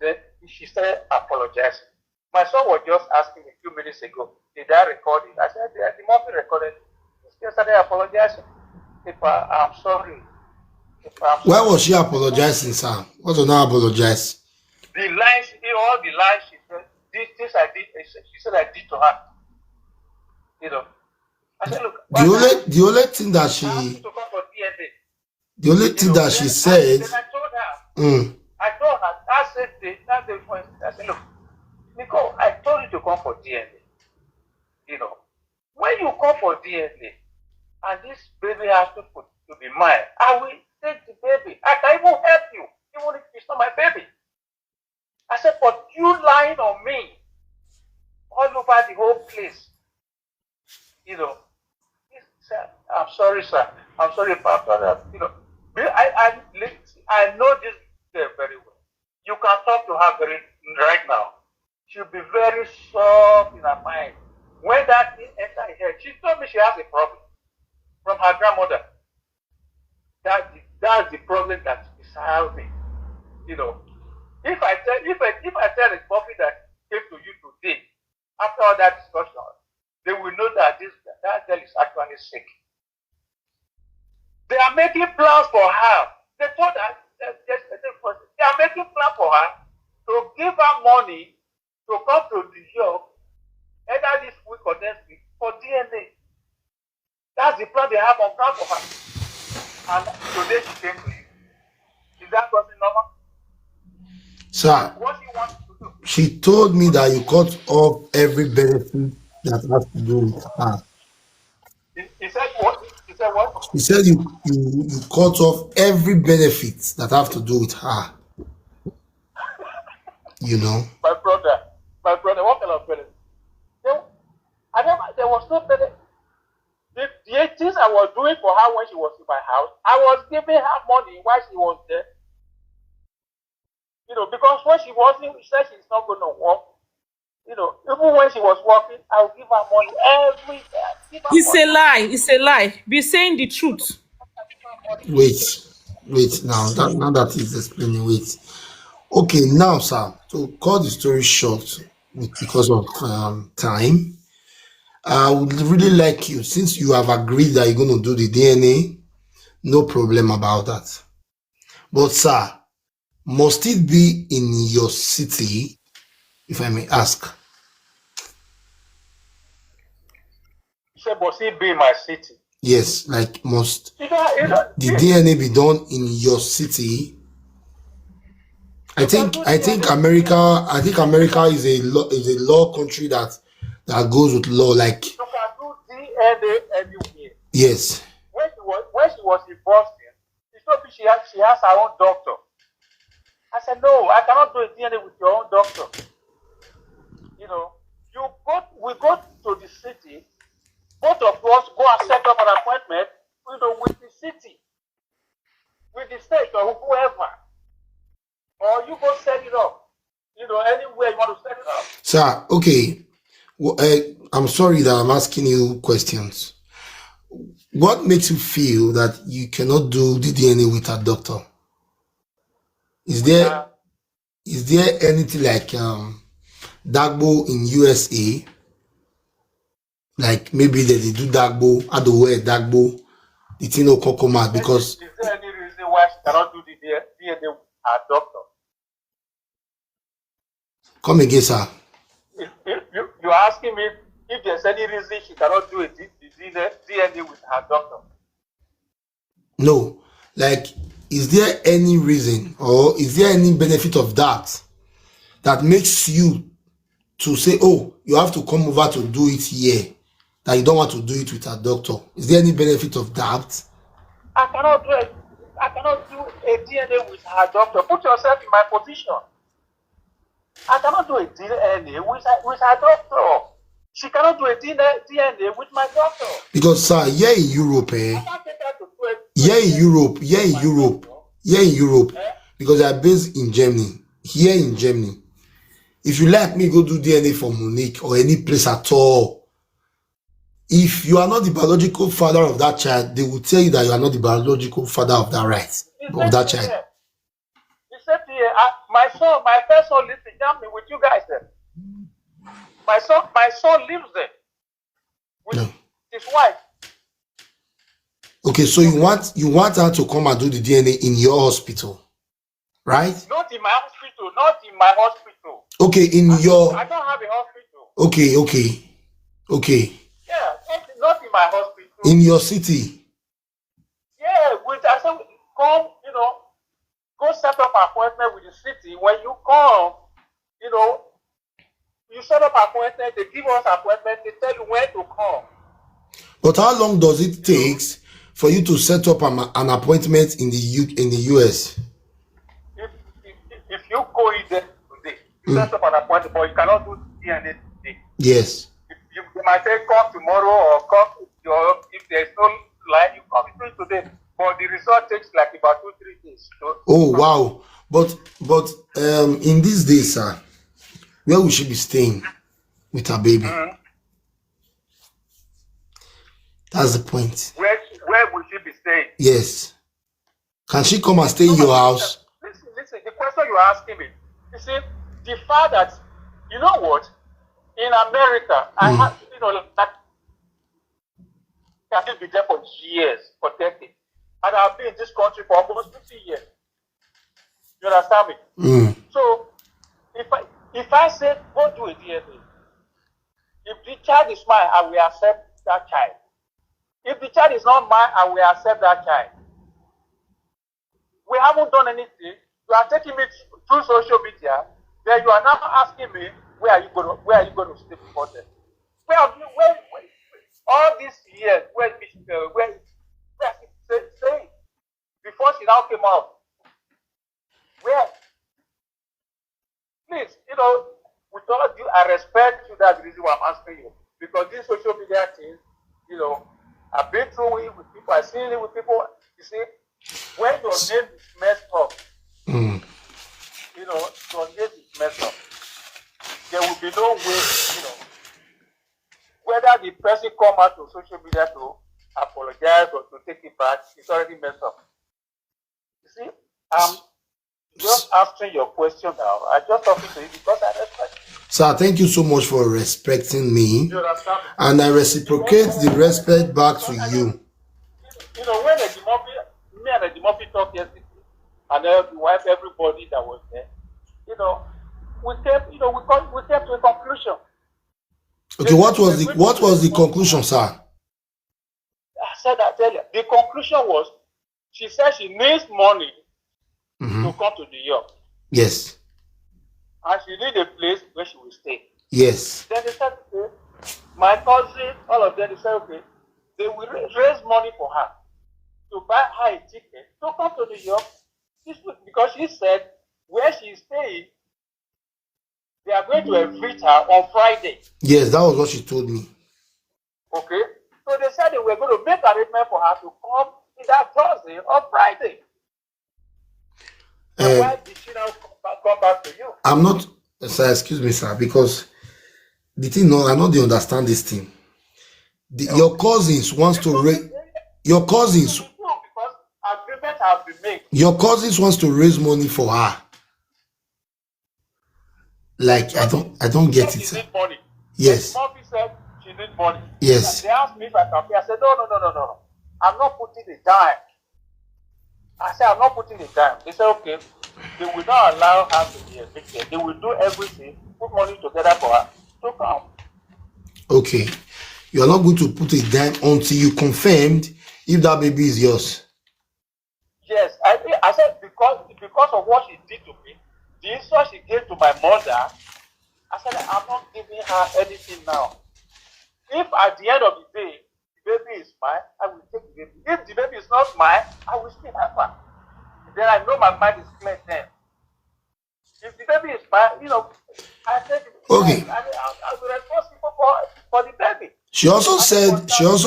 Then she started apologizing. My son was just asking a few minutes ago, did I record it? I said, the movie recorded it. She started apologizing. I'm sorry. Why was she apologizing, sir? What do not apologize? The lies, all the lies she said, this I did, she said I did to her. I said, look. The only thing that she. The only thing that she said. Then I told her. I told her that day for instance, I said, look, Nicole, I told you to come for DNA. When you come for DNA and this baby has to be mine, I will take the baby. I can even help you, even if it's not my baby. I said, but you lying on me all over the whole place. He said, I'm sorry, sir. I'm sorry, Papa. I know this girl very well. You can talk to her right now. She'll be very soft in her mind. When that thing entered her head, she told me she has a problem from her grandmother. That's the problem that is having. If I tell the puppy that came to you today, after all that discussion, they will know that that girl is actually sick. They are making plans for her. They told her they are making plans for her to give her money to come to New York either this week or next week for DNA. That's the plan they have on ground for her. And today she came to you. Is that something normal? Sir, what she wants to do? She told me that you cut off every benefit that has to do with her. He said what? He said what? He said you cut off every benefit that have to do with her. My brother, what kind of benefit? There was no benefit. The things I was doing for her when she was in my house, I was giving her money while she was there. Because when she wasn't, she said she's not going to work. Even when she was working, I would give her money every day. It's a lie. It's a lie. Be saying the truth. Wait. Now that is explaining. Wait. Okay, now, sir. To cut the story short, because of time, I would really like you, since you have agreed that you're going to do the DNA, no problem about that. But, sir, must it be in your city, if I may ask? You said, must it be in my city? Yes, like must the DNA be done in your city? I think America is a law country that goes with law. Like you can do DNA anywhere. Yes. When she was in Boston, she told me she has her own doctor. I said, no, I cannot do a DNA with your own doctor. We go to the city. Both of us go and set up an appointment, with the city, with the state or whoever. Or you go set it up, anywhere you want to set it up. Sir, okay. Well, I'm sorry that I'm asking you questions. What makes you feel that you cannot do the DNA with a doctor? Is there anything like Dagbo in USA? Like maybe they do Dagbo, I don't wear Dagbo, the thing will come out because. Is there any reason why she cannot do the DNA with her doctor? Come again, sir. You're asking me if there's any reason she cannot do the DNA with her doctor? No. Like, is there any reason or is there any benefit of that makes you to say, oh, you have to come over to do it here, that you don't want to do it with a doctor? Is there any benefit of that? I cannot do it. I cannot do a DNA with her doctor. Put yourself in my position. I cannot do a DNA with her doctor. She cannot do a DNA with my doctor. Because, sir, here in Europe, because they are based in Germany, here in Germany, if you let me go do DNA for Munich or any place at all, if you are not the biological father of that child, they will tell you that you are not the biological father of that right, of that child. My first son lives in Germany with you guys there. My son lives there with his wife. Okay, so you want her to come and do the DNA in your hospital, right? Not in my hospital. Not in my hospital. Okay, I don't have a hospital. Okay. Yeah, not in my hospital. In your city. Yeah, I said, come, go set up an appointment with the city. When you come, you set up an appointment, they give us appointment, they tell you when to come. But how long does it take for you to set up an appointment in the US? If you go in there today, you set up an appointment, but you cannot do DNA today. Yes. You might say come tomorrow or come, if there's no line, you come today. But the result takes like about 2-3 days. Oh wow! But in these days, sir, where we should be staying with our baby? Mm-hmm. That's the point. Where will she be staying? Yes. Can she come and stay in your house? Listen. The question you're asking me, you see, the fact that, you know what, in America, I have, I have been there for years, for decades. And I've been in this country for almost 50 years. You understand me? So, if I say, go do a DNA, if the child is mine, I will accept that child. If the child is not mine, I will accept that child. We haven't done anything. You are taking me through social media. Then you are now asking me, where are you going to stay before them? Where all these years, where is she staying? Before she now came out. Where? Please, with all due, I respect you. That's the reason why I'm asking you. Because this social media thing, I've been through it with people, I've seen it with people. You see, when your name is messed up, your name is messed up, there will be no way, whether the person come out to social media to apologize or to take it back, it's already messed up. You see, I'm just answering your question now. I just talking to you because I respect you. Sir, thank you so much for respecting me. And I reciprocate the respect back to you. When me and the Murphy talked yesterday, and the wife, everybody that was there, we came to a conclusion. Okay, what was the conclusion, sir? I said that earlier. The conclusion was, she said she needs money to come to New York. Yes. And she needs a place where she will stay. Yes. Then they said, okay, my cousin, all of them, they said, okay, they will raise money for her to buy her a ticket to come to New York. Because she said where she is staying, they are going to evict her on Friday. Yes, that was what she told me. Okay. So they said they were going to make arrangement for her to come either Thursday or Friday. And why did she now come back to you? I'm not, sir, excuse me, sir, because the thing, I know they understand this thing. Your cousins wants to raise, your cousins, because agreement has been made. Your cousins wants to raise money for her. Like, I don't get it, sir. She needs money. Yes. Mommy said she needs money. Yes. They asked me if I can pay. I said, no. I'm not putting a dime. I said, I'm not putting a dime. They said, okay, they will not allow her to be evicted. They will do everything, put money together for her to come. Okay. You are not going to put a dime until you confirmed if that baby is yours. Yes. I said, because of what she did to me, the insult she gave to my mother, I said, I'm not giving her anything now. If at the end of the day, the baby is mine, I will take the baby. If the baby is not mine, I will still have her. then I know my mind is clear then. If the baby is bad, I said, Okay. I'll be responsible for the baby. She also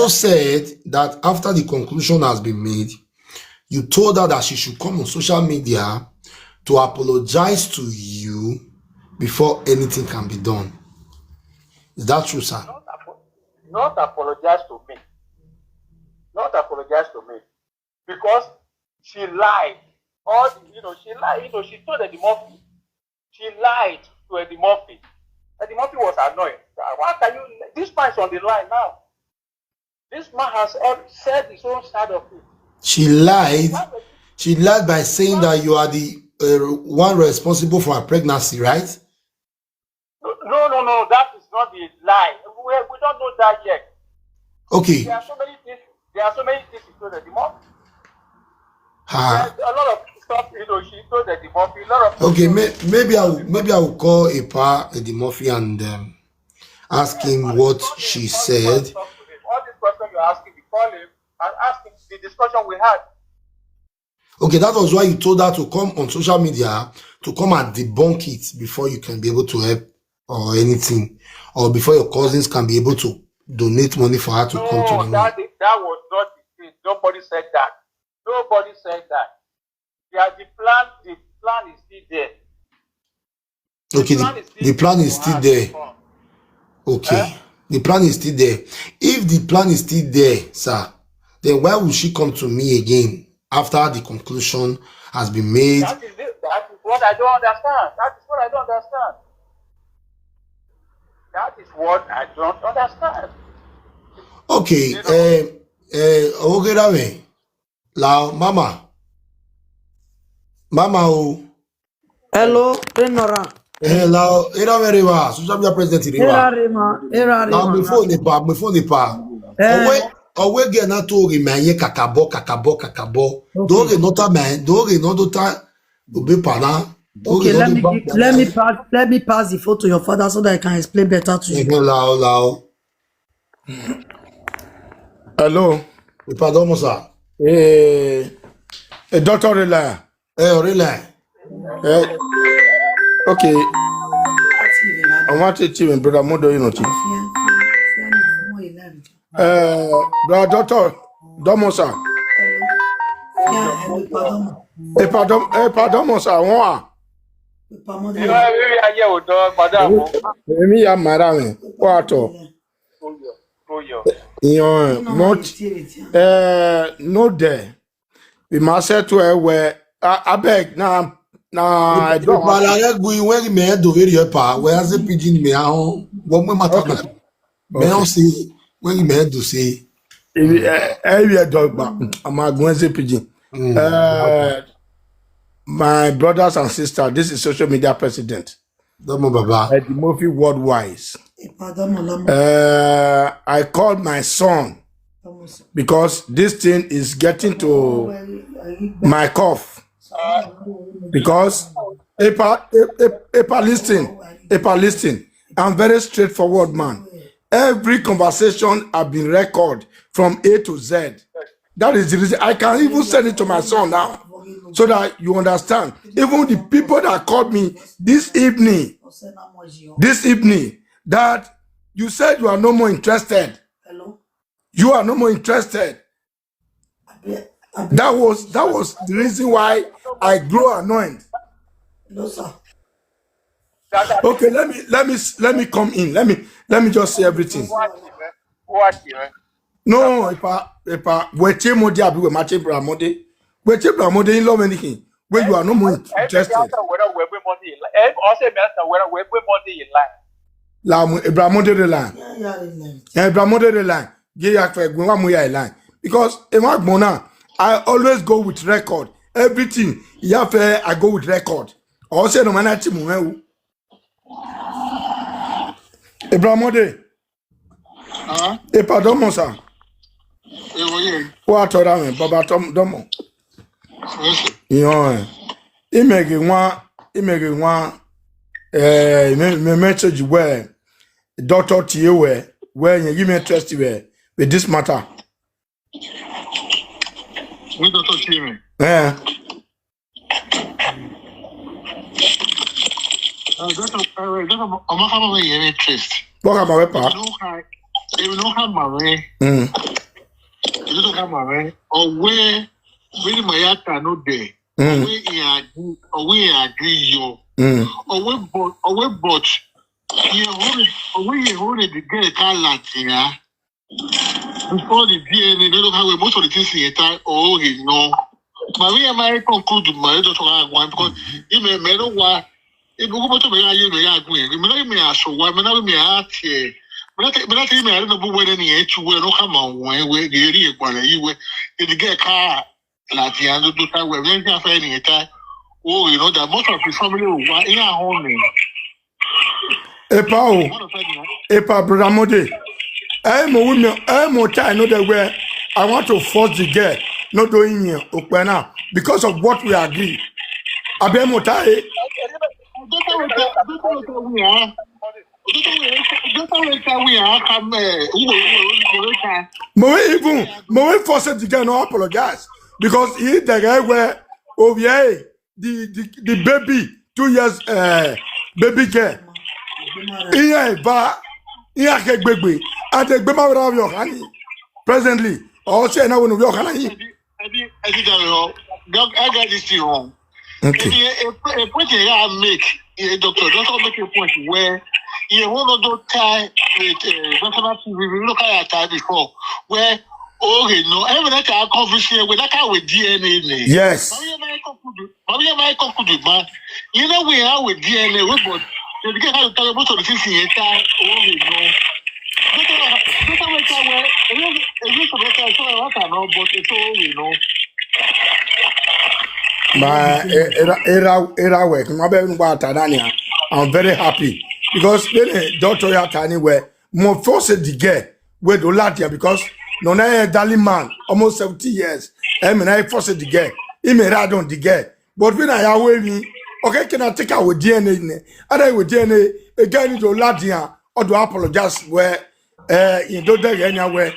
said that after the conclusion has been made, you told her that she should come on social media to apologize to you before anything can be done. Is that true, sir? Not apologize to me. Not apologize to me. Because she lied. She lied. She told Eddie Murphy. She lied to Eddie Murphy. Eddie Murphy was annoyed. Why can you? This man is on the line now. This man has said his own side of it. She lied. She lied by saying that you are the one responsible for her pregnancy, right? No. That is not the lie. We don't know that yet. Okay. There are so many things she told Eddie Murphy. A lot of stuff, she told Eddie Murphy. A lot of. Okay, maybe I will call Eddie Murphy and ask him what she said. All these questions you're asking, we call him and ask him the discussion we had. Okay, that was why you told her to come on social media to come and debunk it before you can be able to help or anything, or before your cousins can be able to donate money for her to come to the room. That was not the thing. Nobody said that. Nobody said that. Yeah, the plan is still there. Okay, the plan is still there. Okay, the plan is still there. If the plan is still there, sir, then why would she come to me again after the conclusion has been made? That is what I don't understand. That is what I don't understand. That is what I don't understand. Okay, okay, that way. Now, Mama, Hello, Renora. Now, era very well. Social media president Era Riva. Now, before the pa. Owe get na to remain kakabo. Doge nota man, doge nota obe pana. Okay, let me pass the phone to your father so that I can explain better to you. Lao. Hello. Pardon, sir. Doctor Rela. Rela. Okay. I want to tell you, brother Modo, brother Doctor Domosa. Pardon, Mosa, one. Emi ya mara me. What? Not there. We must say to her where I beg now. I don't want to when me do very pa where as a pigeon me ahun wo me mata me on see when me do say area dog I'm going to pigeon. My brothers and sisters, this is social media president. The movie worldwide. I called my son because this thing is getting to my cough. Because Epa listen. I'm very straightforward man. Every conversation I've been recorded from A to Z. That is the reason I can even send it to my son now, so that you understand. Even the people that called me this evening, that you said you are no more interested. You are no more interested. That was the reason why I grew annoyed. No, sir. Okay, let me come in. Let me just say everything. No, if weche modi abi we mache bramode. Weche bramode in love anything. Where you are no more interested. La bramode the line. Yeah, bramode the line. Yeah, for gwa mu ya line. Because I always go with record. Everything. I go with record. Also no man atimu. Ebramode. Pardon mon ça. What other Baba Tom Domo. Yo. Imege one me message where Doctor Tie where you give me interest with this matter. We Doctor Tie. Yeah. interest. What about my pa? You know how my way. You don't have my way. Or where my yata no day. Or we agree you. Or we bought. You hold it to get a car Latina. Before the DNA, they don't have most of the things in time. Oh, he know. Maria might conclude my daughter one because he may know why. If you go to me, you may agree. You may not be asked, why may not be asked here. But I think I don't know whether any H will not come on when we get you were to get a car. Latina do time where we have any time. Oh, you know that most of the family were in our home. Epa, brother Mode. I'm a woman, I'm a child, know that where I want to force the girl, not doing here, Okpena, because of what we agree. Abemotai. Mo force the girl no apologize because he the guy where oh yeah the baby 2 years baby girl. Iya ba iya ke gbegbe ate gbe ma ra yo kan presently or say na wonu yo kan yi I got this thing wrong. Okay. A point I make a doctor make a point where you want to tie with we look at that before where oh you know every that I conversation with that with DNA. Yes. Maybe my conclude man. You know we are with DNA we but the get how to tell most of the things in time oh you know. My era work. I'm very happy because then doctor ya tani where more force the girl where do latia because no na darling man almost 70 years. I mean I force the girl. He may ride on the girl. But when I away me, okay, can I take out with DNA? And I with DNA again to latia or do apologize where you don't take anywhere.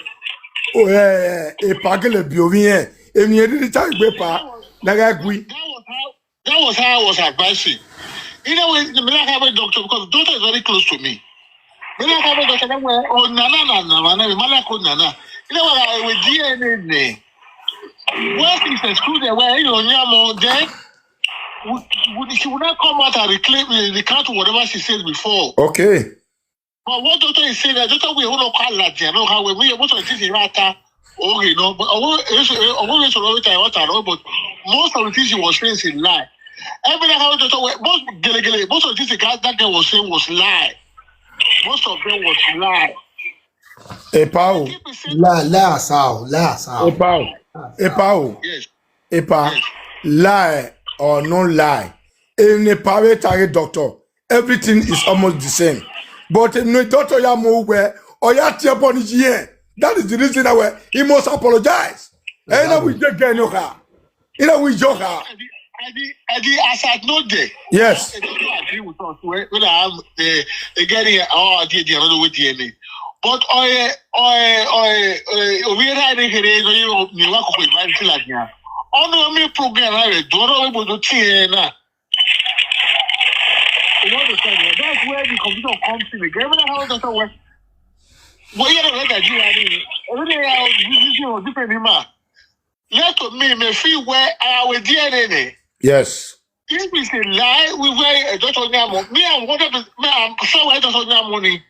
Oh a pagele biovien. If you did the paper, that was how I was advising. You know, the Malaka doctor, because the daughter is very close to me. Malaka doctor, oh, Nana, Malako Nana. You know what I with DNA? Well, is the school there where you know, then she would not come out and reclaim the count whatever she said before. Okay. But what doctor is saying, that doctor we don't call that, you know, how we most of the things in Rata. Oh, you know, but but most of the things she was saying is lie. Everything how most of the things that girl was saying was lie. Most of them was lie. Epao. La sao. Epao. Yes. Epa. Yes. Lie or no lie. In a private target doctor, everything is almost the same. But in a doctor ya move where or ya tear upon his year. That is the reason that he must apologize. And we just get no car. You know, we joke her. As I know there. Yes. I don't agree with us when I am getting I did the other with DNA. But we are here, you work with my children. On the program, I don't know about the TNA. That's where the computer comes in. Every how does it work? Well, you know that you are every day out different man. Let me feel where I will DNA. Yes. If we say lie, we wear a doctor Nyamo. Me, I'm what I'm so I don't have money.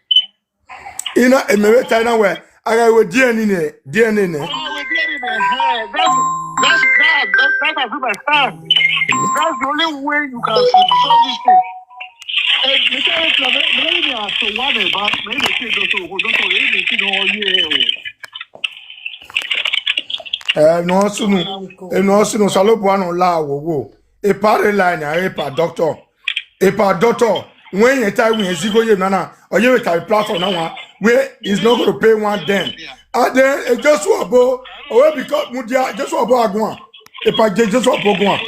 In a China where I got with DNA. That's my stand. That's the only way you can solve this thing. No sunu salopo anu la wo. E pare line a pa doctor. E pa doctor when you time when you go you nana or you type platform now where is not going to pay one then. And then it just so abo or because mudia just so abo agwan. E pa just so abo agwan.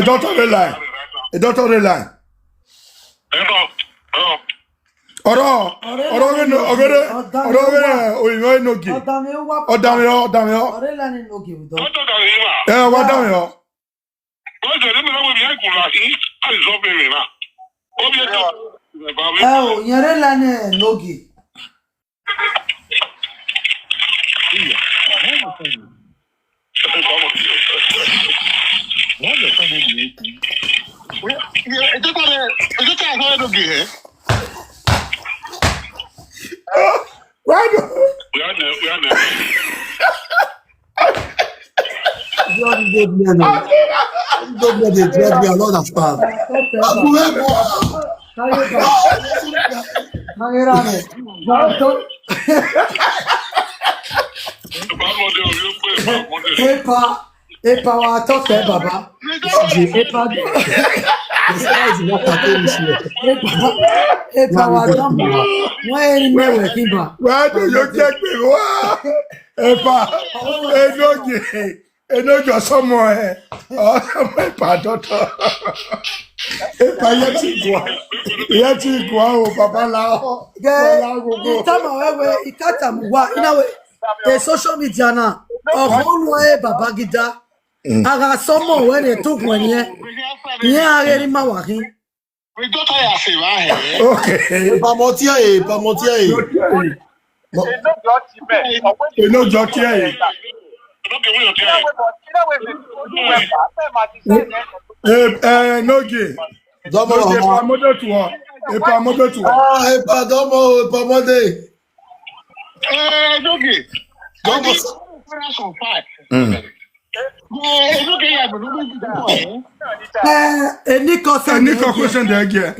Doctor the line. Oro oyinbo enoge. Odami o. Orela ni noge udo. Wadami o. Orela ni noge. Why do? Don't they drag me a lot of stuff. Epa wa tote baba. Epa wa tombo. Wọ́n eri mewe kimba. Why do you take me? Epa enoge ọsọmọ epa dọtọ. Epa yẹ ti gùn o baba la ọ. Ìtàtàmù wa ìnáwó social media náà ọ̀hún baba gida. Aga sọmọ wẹ́rẹ̀ tó gùn ẹ̀ ìyẹn ààrẹ rí máa wà kí. Pamọ́tíà. Enoge ọtí ẹ̀. Noge. Epa modo tu ọ. Epa domo pamode. Noge. Domo. Any question there again.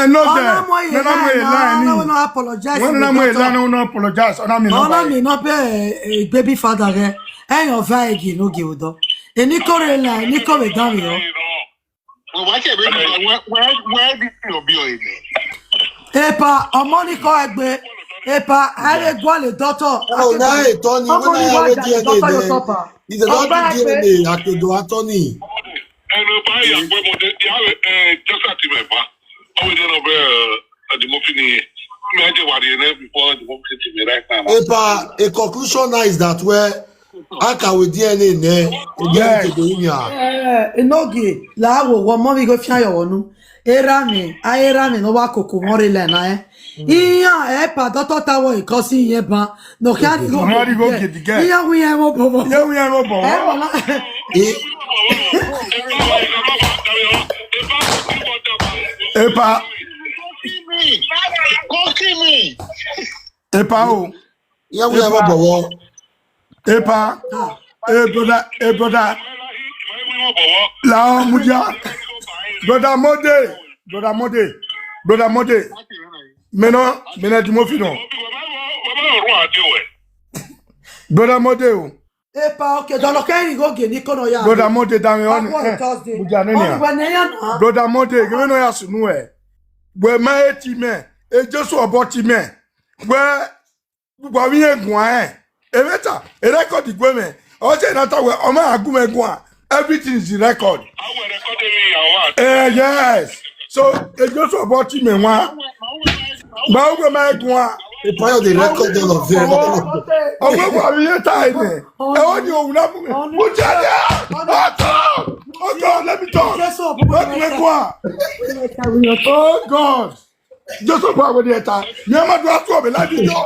No apologize. Baby father your vague no give do. Any correla, any corre down here. Where did you be? Epa, Omonico Egbe. Epa, I go le doctor. Oh, no, Tony, when I have a DNA, he's a lot of DNA. I could do Tony. Epa, a conclusion is that where I can with DNA Enoge, la wo one mommy go find your one. Erami, no wa koko more lena Iya epa doctor tawo ikosi yen ban no kan go. Iya we yan mo bobo. Epa. Epa o. Iya we yan mo bobo. Epa. Brother. La muja. Brother Mode. Mena di mo fi no. Brother Mode o. Epa okay, dans le cas il go ge ni kono ya. Brother Mode da me on. Muja nenia. Brother Mode, ge no ya sunu e. We ma eti me, e Jesu oboti me. We gba wi egun a e meta, e record gbe me. O se na ta we o ma agun egun a. Everything is record. Yes. So e Jesu oboti me wa. Ba we ma egun a. The part of the record of the ọgbẹ́ wà ní yẹn táyì ni ẹ wọ́n ní òun náà fún mi mo jẹ́ ní ọ̀tọ̀ let me talk let me go on. Oh God Joseph àwọn ènìyàn ta ní ẹ má dúró àtúwọ̀ mi láti jọ.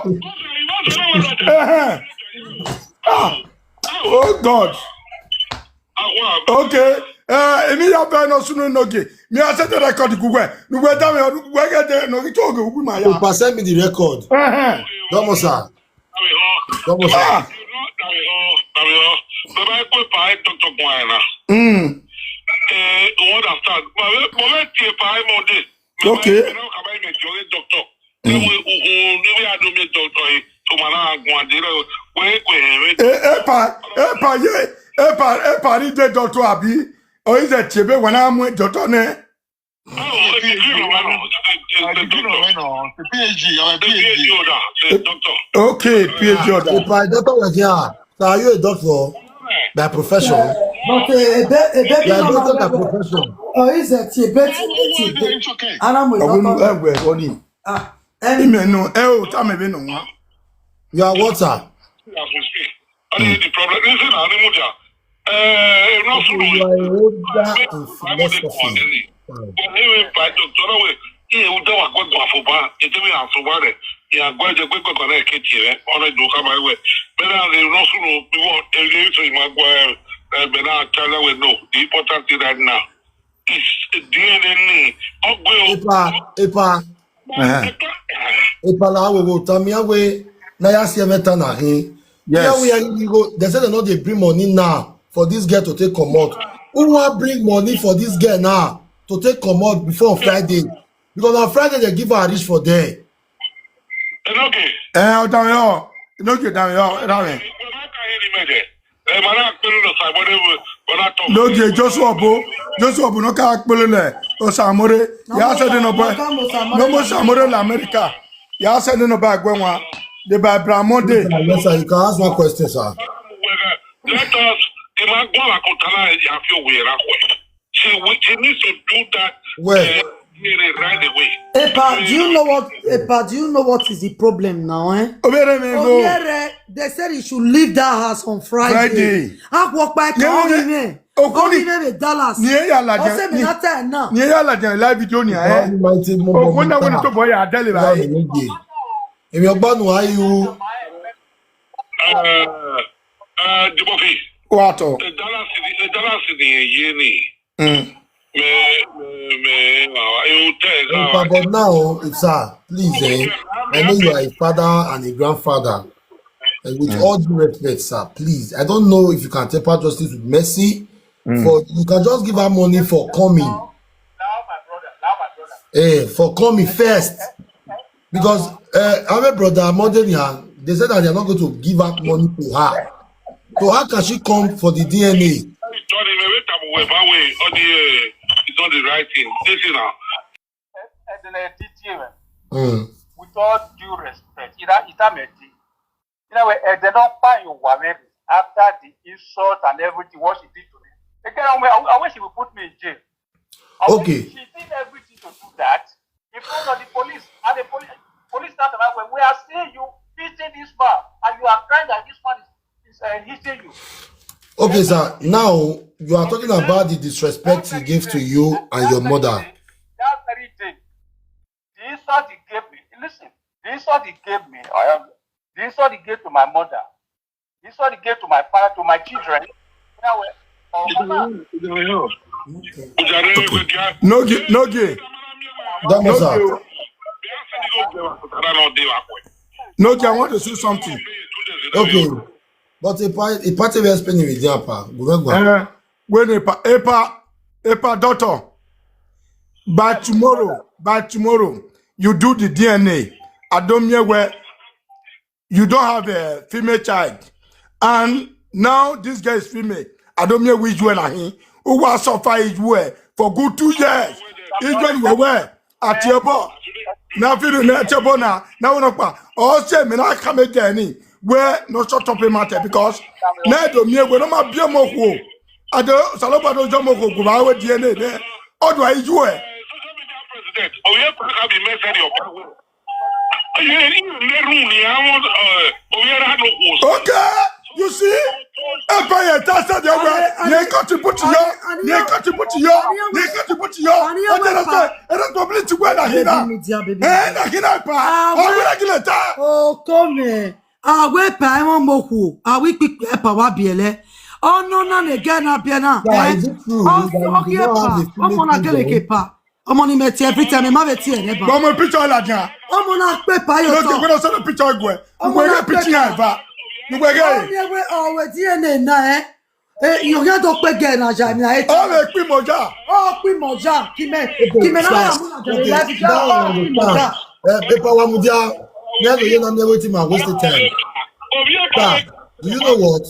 Oh God okay èmi yà bẹ́ẹ̀ náà sunu n'oge mi à sẹ́tẹ̀ rẹ́kọ̀dì gbogbo nùgbẹ́ dáhùn ẹ̀ gbogbo ẹ̀gẹ́dẹ̀ n'oge tí ògè ògùn mà yà. You pass me the record. Domo sir. Okay. Epa ni de doctor abi o is a chebe when am doctor ne. Okay, PhD order. If my doctor was here, so are you a doctor? by profession. But a baby You are a mama doctor by profession. oh is it a baby It's okay. and I'm with doctor Only. ah No, time be no one. You are water. As we speak. The problem is in Animuja. Not Okay, you are a holder in philosophy. The important thing right now is DNA. Epa, la wo tamiawe na ya see meta na hin. Yes. Here we go. They say they know they bring money now for this girl to take comot. Who want bring money for this girl now to take comot before Friday? Because on Friday they give her a reach for there. Okay. Down here. No, get down here. Down here. No, get Joshua Bo. Joshua Bo no ka akpelele. O Samore. Ya said no ba. No mo Samore la America. Ya said no ba gwenwa. The by Bramonde. Yes, sir. You can ask one question, sir. Let us. She needs to do that. Where? Right away. Epa, do you know what is the problem now, eh? They said he should leave that house on Friday. I walk by only Dallas. Live video ni eh. When to boy adele ba. Emi ogbanu ayu. Jibofi. What? Dallas is the yeni. But now, sir, please, I know you are a father and a grandfather. And with all due respect, sir, please, I don't know if you can temper justice with mercy. For you can just give her money for coming. For coming first. Because our brother, Modernia, they said that they are not going to give out money to her. So how can she come for the DNA? It's not the right thing. Listen now. With all due respect, they don't find you after the insult and everything, what she did to me. Again, I wish she would put me in jail. Okay. She did everything to do that. In front of the police, and the police started when we are seeing you hitting this man, and you are crying that this man is hitting you. Okay, sir. Now you are talking about the disrespect he gave to you and your mother. That very day, the insult he gave me. Listen, the insult he gave me. The insult he gave to my mother. The insult he gave to my father, to my children. No gay. No gay. I want to say something. Okay. But a party we are spending with Japa. When Epa daughter, by tomorrow, you do the DNA. I don't know where you don't have a female child, and now this guy is female. I don't know which one he who was suffer his way for good 2 years. He's going where at your boy. Now feel the now no all say me na come again. Where no shut up a matter because now do me we no ma be mo ho ado salobado jomo ko go ba we DNA there odo ayi ju e president o ye ko ka be message your okay you see empire that's the way you got to put your oh come awe pa won moku awi pipe pa wa biele ono na ne ga na bia na omo na gele ke pa omo ni meti every time ma beti e neba omo picture la jan omo na pe pa yo to no so picture gwe na picture eva ngwe ge o we DNA na yo ya to pe ge na ja mi na e o me pin moja ki me na mu na gele la ti ja paper wa mudia never you know waiting my waste time. Sir, do you know what?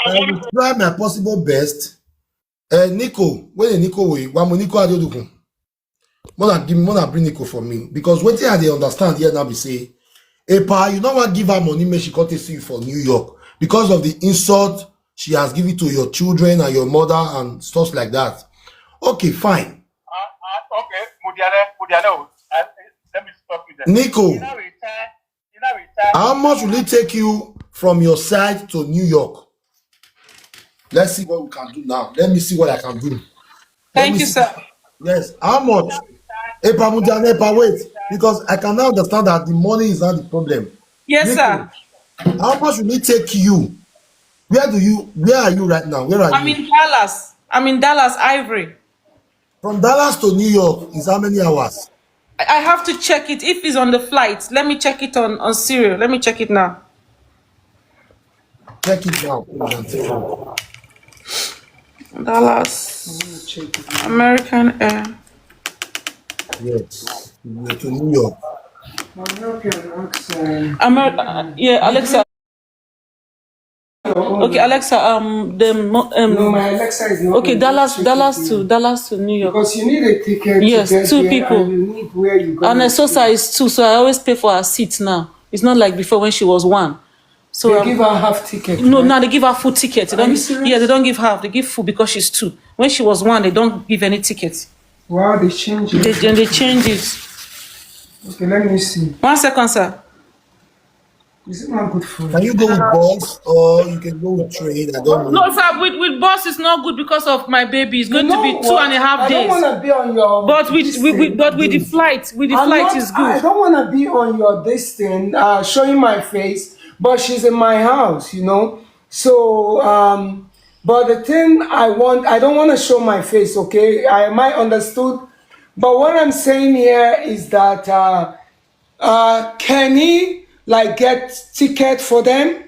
I will try my possible best. Nico, when Nico way, one Nico adodukun. Mona bring Nico for me because what they understand here now be say, Epa, you don't want to give her money, make she can't see you for New York because of the insult she has given to your children and your mother and stuff like that. Okay, fine. Okay, Mudiane, let me stop you there. Nico, how much will it take you from your side to New York? Let's see what we can do now. Let me see what I can do. Thank you, sir. Yes, how much? Epa Mudiane, Epa, wait, because I can now understand that the money is not the problem. Yes, Nico, sir. how much will it take you? Where are you right now? Where are you? I'm in Dallas. I'm in Dallas, Ivory. From Dallas to New York is how many hours? I have to check it if it's on the flight. Let me check it on Serial. Let me check it now. Check it now. Dallas, American Air. Yes, to New York. Yeah, Alexa. Okay, Alexa. No, my Alexa is not. Okay, Dallas to New York. Because you need a ticket. Yes, to get 2 there, people. And you need where you go. And Sosa is 2, so I always pay for her seat now. It's not like before when she was 1. So they give her half ticket. No, right? now they give her full ticket. They don't. Yeah, they don't give half. They give full because she's 2. When she was 1, they don't give any ticket. Wow, they change it. They change it. Okay, let me see. 1 second, sir. Is it not good for you? Can you go with bus or you can go with train? I don't know. No, sir. With bus is not good because of my baby. It's going to be 2.5 days. I don't want to be on your. But with the flight, is good. I don't want to be on your this thing, showing my face. But she's in my house, you know. So, but the thing I don't want to show my face. Okay, I might understood. But what I'm saying here is that can he like get ticket for them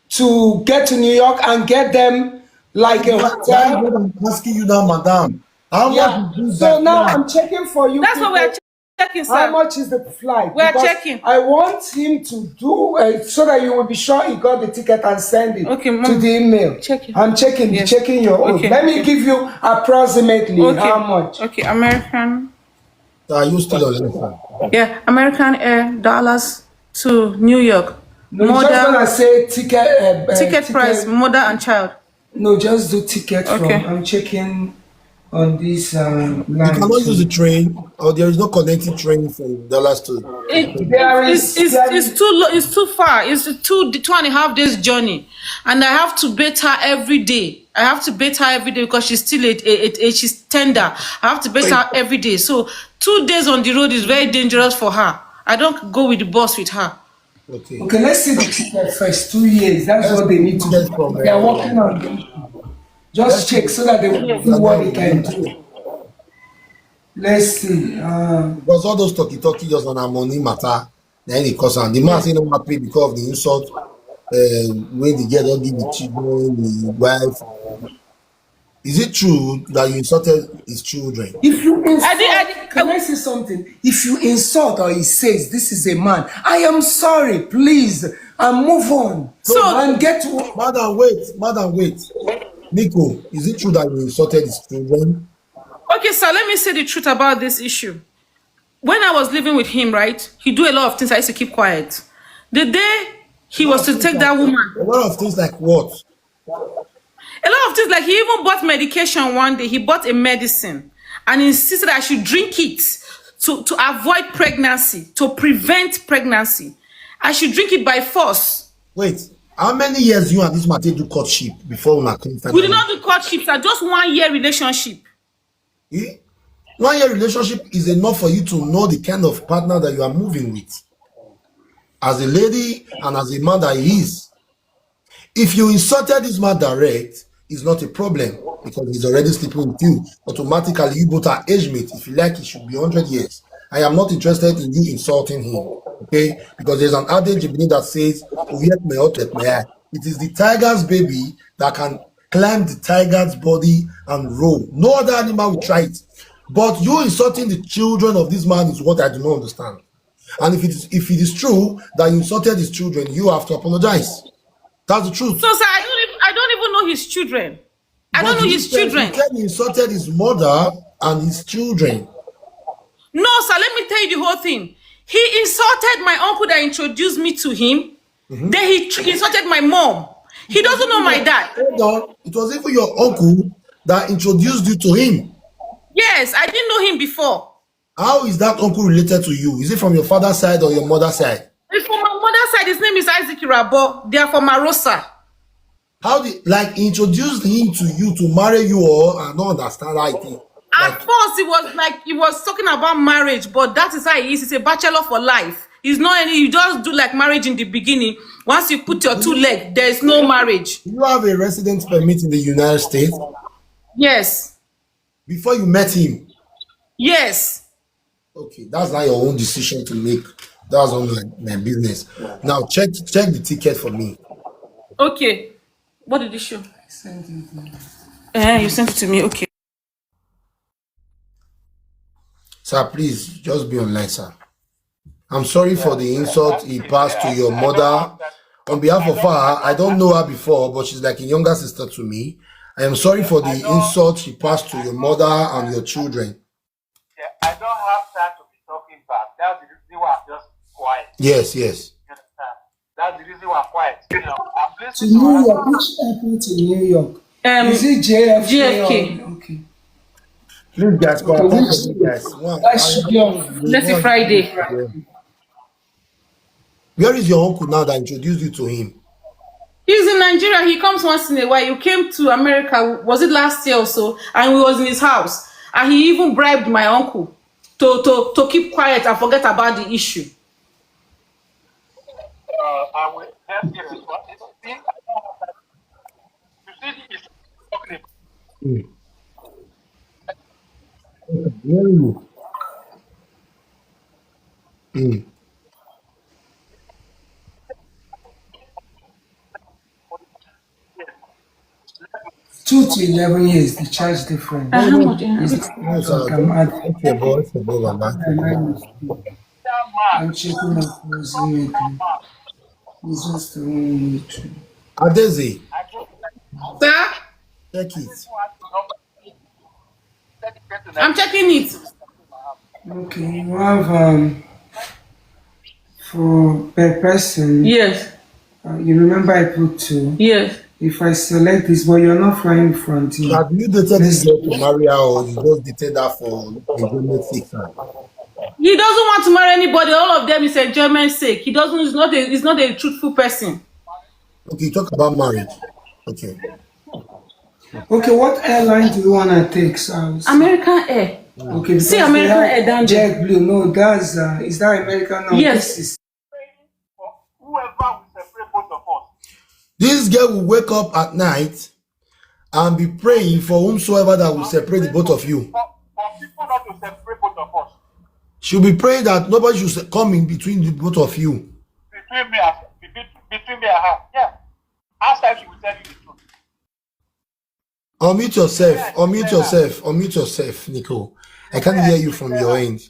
to get to New York and get them like a hotel? I'm asking you now, madam. How much is So now I'm checking for you. That's what we're checking, sir. How much is the flight? We're Because checking. I want him to do so that you will be sure he got the ticket and send it to the email. Checking. I'm checking. Yes. Checking your own. Okay. Let me give you approximately how much. Okay, American. Are you still on phone? Yeah, American Air, Dallas to New York. No, you're just gonna say ticket price, mother and child. No, just do ticket Okay. from. I'm checking on this line. You cannot use the train, or there is no connecting train from Dallas to. It's too low. It's too far. It's 2.5 days journey, and I have to bathe her every day. Because she's still she's tender. I have to bathe her every day. So 2 days on the road is very dangerous for her. I don't go with the bus with her. Okay. Okay, let's see the ticket first. 2 years. That's what they need to do. They are working on it. Just check so that they will do what they can do. Let's see. Because all those talky just on our money matter, then it costs, and the man say no happy because of the insult. When the girl don't give the children, the wife. Is it true that you insulted his children? If you insult, can I say something? If you insult or he says this is a man, I am sorry, please, and move on. And get to. Madam, wait. Nico, is it true that you insulted his children? Okay, sir, let me say the truth about this issue. When I was living with him, right, he do a lot of things I used to keep quiet. The day he was to take that woman. A lot of things like what? A lot of things like he even bought medication one day. He bought a medicine and insisted I should drink it to avoid pregnancy, to prevent pregnancy. I should drink it by force. Wait, how many years you and this man do courtship before we came? We did not do courtship, sir. Just 1 year relationship. 1 year relationship is enough for you to know the kind of partner that you are moving with. As a lady and as a man that he is. If you insulted this man direct, it's not a problem because he's already sleeping with you. Automatically, you both are age mates. If you like, it should be 100 years. I am not interested in you insulting him, okay? Because there's an adage that says, it is the tiger's baby that can climb the tiger's body and roll. No other animal will try it. But you insulting the children of this man is what I do not understand. And if it is true that you insulted his children, you have to apologize. That's the truth. So, sir, I don't even know his children. I don't know his children. He insulted his mother and his children. No, sir, let me tell you the whole thing. He insulted my uncle that introduced me to him. Then he insulted my mom. He doesn't know my dad. Hold on. It was even your uncle that introduced you to him. Yes, I didn't know him before. How is that uncle related to you? Is it from your father's side or your mother's side? It's from my mother's side. His name is Isaac Rabo. They are from Marosa. How did like introduce him to you to marry you, or I don't understand how it is. At Like, first, it was like he was talking about marriage, but that is how he is. He's a bachelor for life. He's not any. You just do like marriage in the beginning. Once you put your two legs, there is no marriage. do you have a residence permit in the United States Yes, before you met him? yes. Okay, that's not your own decision to make. That's on my business. Now check the ticket for me. Okay. What did you show? You sent it to me. Okay. Sir, please just be online, sir. I'm sorry for the insult he passed to your mother. On behalf of her, I don't know her before, but she's like a younger sister to me. I am sorry for the insult she passed to your mother and your children. Yeah, I don't have time to be talking back. That's the reason why I'm just quiet. Yes. You understand? That's the reason why I'm quiet. I'm To listening to New her. York, which airport in New York? Is it JFK? JFK. Okay. Please, guys, Okay, that should be on. Let's say Friday. Where is your uncle now that introduced you to him? He's in Nigeria. He comes once in a while. You came to America, was it last year or so? And we was in his house. And he even bribed my uncle to keep quiet and forget about the issue. I will help you with what is the thing. You see, it's talking about. Where are you? Mm. 2 to 11 years, the charge difference. How much? Is No, sir. I'm Okay, boy, it's above and I'm checking my resume. It's just the one military. Adeze, Sir, check it. I'm checking it. Okay, you have for per person. Yes, You remember I put 2. yes. If I select this, but you're not flying front. Have you dated this girl to marry her, or you just dated her for enjoyment sake, sir? He doesn't want to marry anybody. All of them is enjoyment's sake. He doesn't. He's not a truthful person. Okay, talk about marriage. Okay. Okay, what airline do you want to take, sir? American Air. Okay, See American Air down there. JetBlue. No, that's is that American? No, Yes. this is Whoever will separate both of us. This girl will wake up at night and be praying for whomsoever that will separate the both of you. For people not to separate both of us. She'll be praying that nobody should come in between the both of you. Between me and her. Yeah. Outside she will tell you the truth. Unmute yourself, Nico. I can't hear you from your end.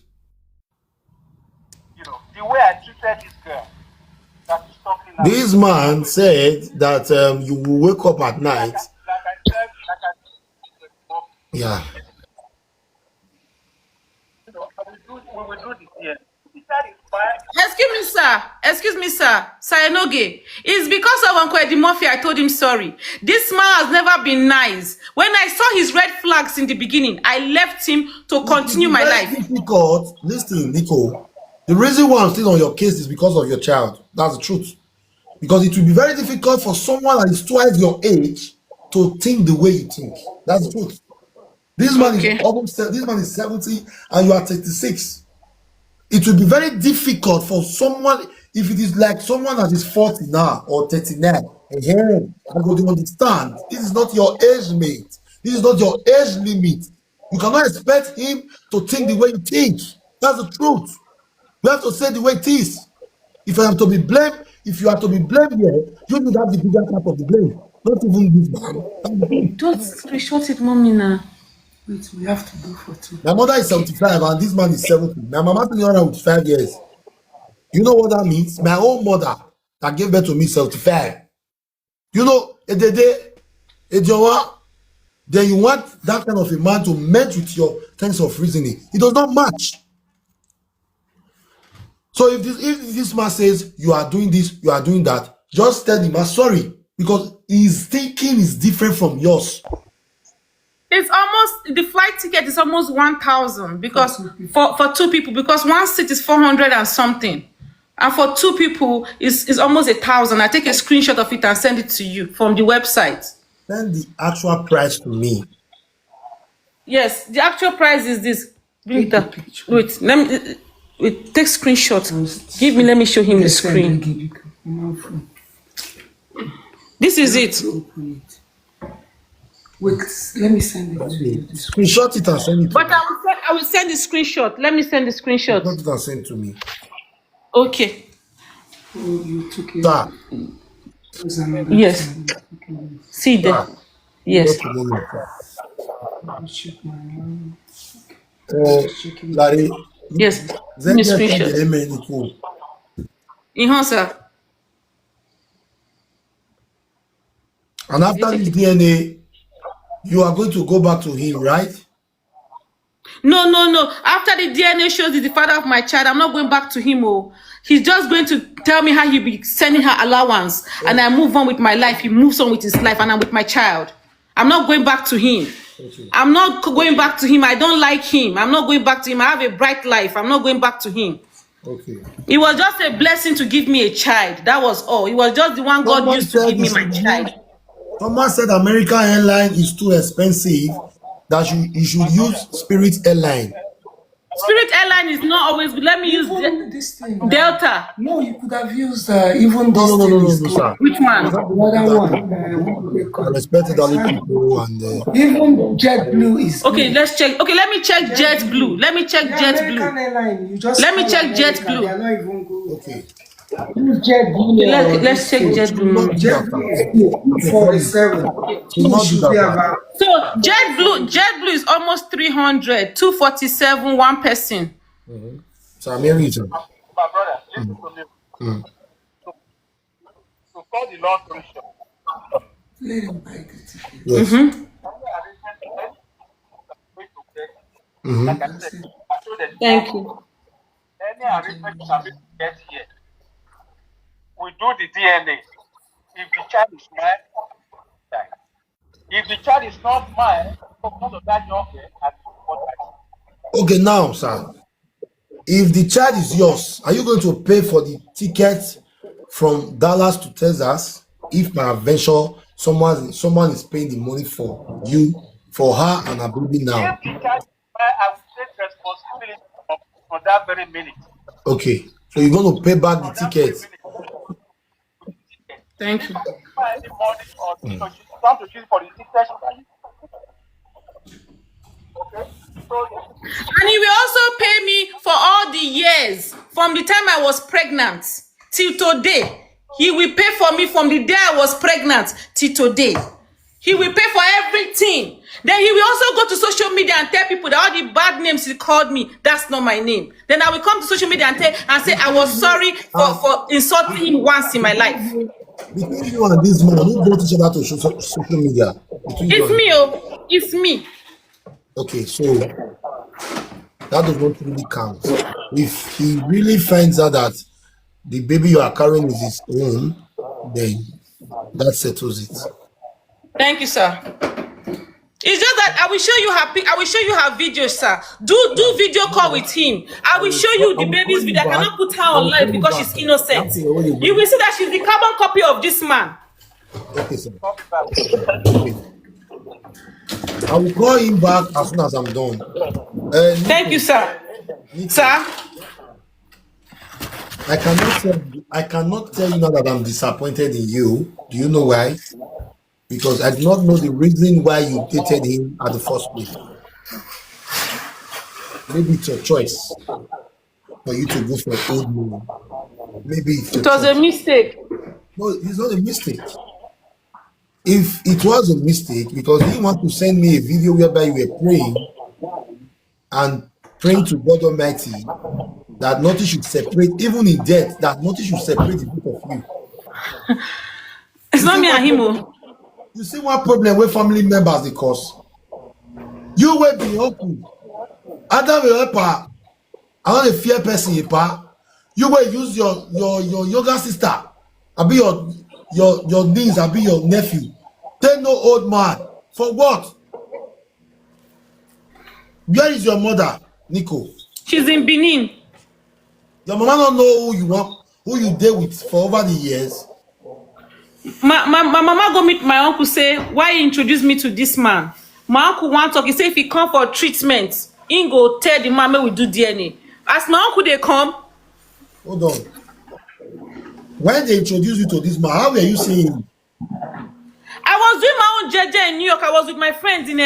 You know, the way I treated this girl that is talking now. This man said that you will wake up at night. Like I said before, Yeah. you know, we will do this here. That is fine. Excuse me, sir. Sayenoge. It's because of Uncle Eddie Murphy I told him sorry. This man has never been nice. When I saw his red flags in the beginning, I left him to continue my life. Difficult. Listen, Nico. The reason why I'm still on your case is because of your child. That's the truth. Because it will be very difficult for someone that is twice your age to think the way you think. That's the truth. This man Okay. is almost. This man is 70 and you are 36. It will be very difficult for someone, if it is like someone that is 40 now or 39, and go to understand this is not your age mate. This is not your age limit. You cannot expect him to think the way you think. That's the truth. You have to say the way it is. If I am to be blamed, if you are to be blamed here, you need to have the bigger part of the blame. Not even this man. Don't screenshot it, mommy, now. wait, we have to go for 2. My mother is 75 and this man is 70. My mama is around with 5 years. You know what that means? My own mother that gave birth to me 75. You know, then you want that kind of a man to match with your sense of reasoning. It does not match. So if this man says you are doing this, you are doing that, just tell him, I'm sorry, because his thinking is different from yours. It's almost, the flight ticket is almost 1,000 because for two people, because one seat is 400 and something. And for two people, is almost 1,000. I take a screenshot of it and send it to you from the website. Send the actual price to me. Yes, the actual price is this. Bring it up. Wait, wait, take screenshot. Give me, let me show him the screen. This is it. Wait, let me send it to you. Screenshot it and send it to But me. I will send the screenshot. Let me send the screenshot. Screenshot it and send it to me. Okay. Oh, you took it. Sir. Yes. See there. Yes. Larry. Yes. Give me screenshot. Sir. And after this DNA, you are going to go back to him, right? No. After the DNA shows he's the father of my child, I'm not going back to him. Oh, he's just going to tell me how he'll be sending her allowance, and I move on with my life. He moves on with his life, and I'm with my child. I'm not going back to him. I'm not going back to him. I don't like him. I'm not going back to him. I have a bright life. I'm not going back to him. Okay. It was just a blessing to give me a child. That was all. It was just the one God used to give me my child. Someone said American airline is too expensive, that you should use Spirit Airline. Spirit Airline is not always good. Let me use this thing. Delta. No, you could have used even this No, thing. sir. Which one? Another one. I respected all the people and even JetBlue is okay. Let's check. Okay, let me check JetBlue. Let me check JetBlue. Airline, you just let me check JetBlue. They are not even good. okay. Let's check JetBlue. JetBlue is 47. So JetBlue is almost 300, 247, one person. So I'm hearing you. My brother, listen to me. To call the long story short. Let him buy the ticket. Yes. Like I said, I told them, Thank you. any arrangement you can make to get here, we do the DNA. If the child is mine, die. If the child is not mine, because of that young girl, I do. Okay, now, sir. If the child is yours, are you going to pay for the ticket from Dallas to Texas? If by adventure someone is paying the money for you, for her and her baby now. If the child is mine, I will take responsibility for that very minute. Okay, so you're going to pay back the ticket. Thank you. Any money or because you want to choose for the ticket. Okay. So And he will also pay me for all the years from the time I was pregnant till today. He will pay for me from the day I was pregnant till today. He will pay for everything. Then he will also go to social media and tell people that all the bad names he called me, that's not my name. Then I will come to social media and say I was sorry for insulting him once in my life. Between you and this man, who brought each other to social media? It's me, oh, it's me. Okay, so that does not really count. If he really finds out that the baby you are carrying is his own, then that settles it. Thank you, sir. It's just that I will show you her videos, sir. Do video call with him. I will show you the baby's video. I cannot put her on live because she's innocent. You will see that she's the carbon copy of this man. Okay, sir. I will call him back as soon as I'm done. Thank you, sir. Sir? I cannot tell you now that I'm disappointed in you. Do you know why? Because I do not know the reason why you dated him at the first place. Maybe it's your choice for you to go for an old man. Maybe it was a mistake. No, it's not a mistake. If it was a mistake, because he want to send me a video whereby you were praying and praying to God Almighty that nothing should separate, even in death, that nothing should separate the both of you. It's not me and him. You see what problem with family members they cause? You will be uncle. Adam will help her. I want a fear person, you will use your younger sister. I'll be your niece abi your nephew. Take no old man. For what? Where is your mother, Nico? She's in Benin. Your mama don't know who you date with for over the years. My mama go meet my uncle, say why he introduce me to this man. My uncle wan talk, he say if he come for treatment, he go tell the man make we do DNA. As my uncle dey come, Hold on. When they introduce you to this man, how were you seeing him? I was doing my own jeje in New York. I was with my friends in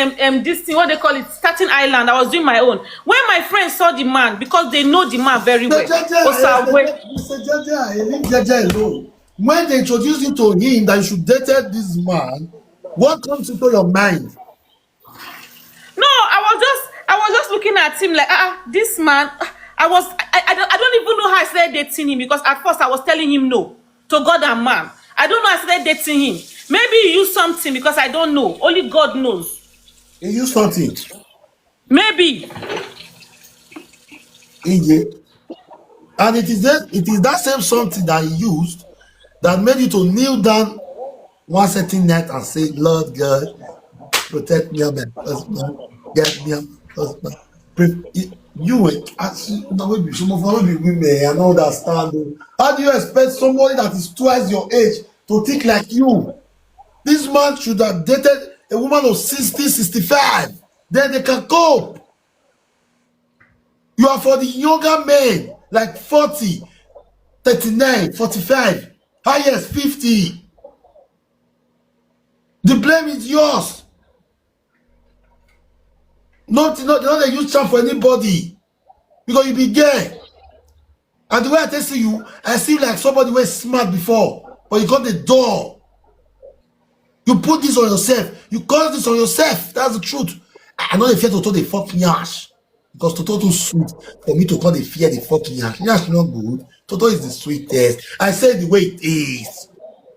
this thing, what they call it, Staten Island. I was doing my own. When my friends saw the man, because they know the man very well. Mr. Jeje, leave Jeje alone. When they introduce you to him that you should date this man, what comes into your mind? No, I was just looking at him like, this man. I don't even know how I started dating him, because at first I was telling him no to God and man. I don't know how I started dating him. Maybe he used something, because I don't know. Only God knows. He used something. Maybe. And it is that same something that he used that made you to kneel down one certain night and say, Lord God, protect me and my husband, get me and my husband. You went, maybe some of us be women, I don't understand. How do you expect somebody that is twice your age to think like you? This man should have dated a woman of 60, 65. Then they can cope. You are for the younger men, like 40, 39, 45, highest 50. The blame is yours. Not they use charm for anybody. Because you be gay. And the way I see you, I see you like somebody who was smart before. But you got the door. You put this on yourself. You cause this on yourself. That's the truth. I know they fear Toto the fucking yash. Because Toto too sweet for me to call the fear the fucking yash. Yash not good. Toto is the sweetest. I say the way it is.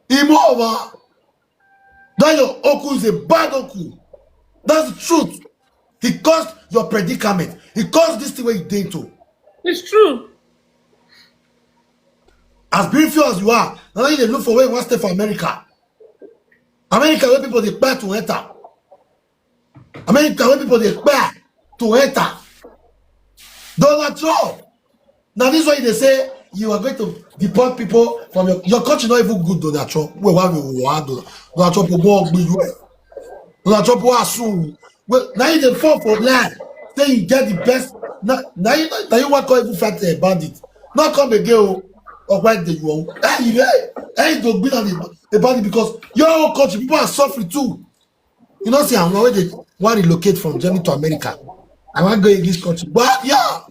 Imova. That your uncle is a bad uncle. That's the truth. He caused your predicament. He caused this thing where you did to. It's true. As beautiful as you are, now you look for where you want to stay for America. America where people they pay to enter. America where people they pay to enter. Donald Trump. Now this is why they say you are going to deport people from your country. Not even good, Donald Trump. Well, why we want Donald Trump will go up with you. Donald Trump will assume. Well, now you dey fall for land. Say you get the best. Now you want to even fight a bandit. Not come again or why they you. Hey, don't be a bandit because your own country people are suffering too. You know, see, I'm already want to relocate from Germany to America. I want to go in this country. But yeah,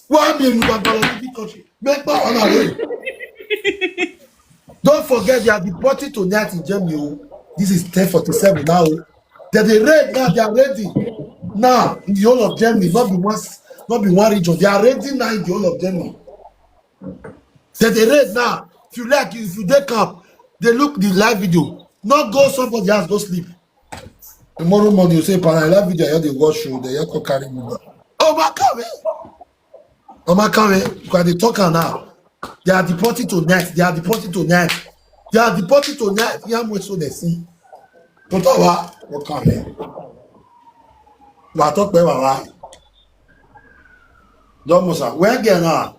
what be in this country? Make my honor way. Don't forget they are deported tonight in Germany. This is 1047 now. They're ready now. They are ready now in the whole of Germany. Not be one region. They are ready now in the whole of Germany. They're ready now. If you wake up, they look the live video. Not go somebody else, go sleep. Tomorrow morning you say, "Pana, live video I they watch show. They have to carry me back." Oh my God! Oh my God! Because they talk now. They are deported tonight. They are deported tonight. They are deported tonight. Yeah, I'm so they see. Don't talk what come here. But talk where we don't must where again now?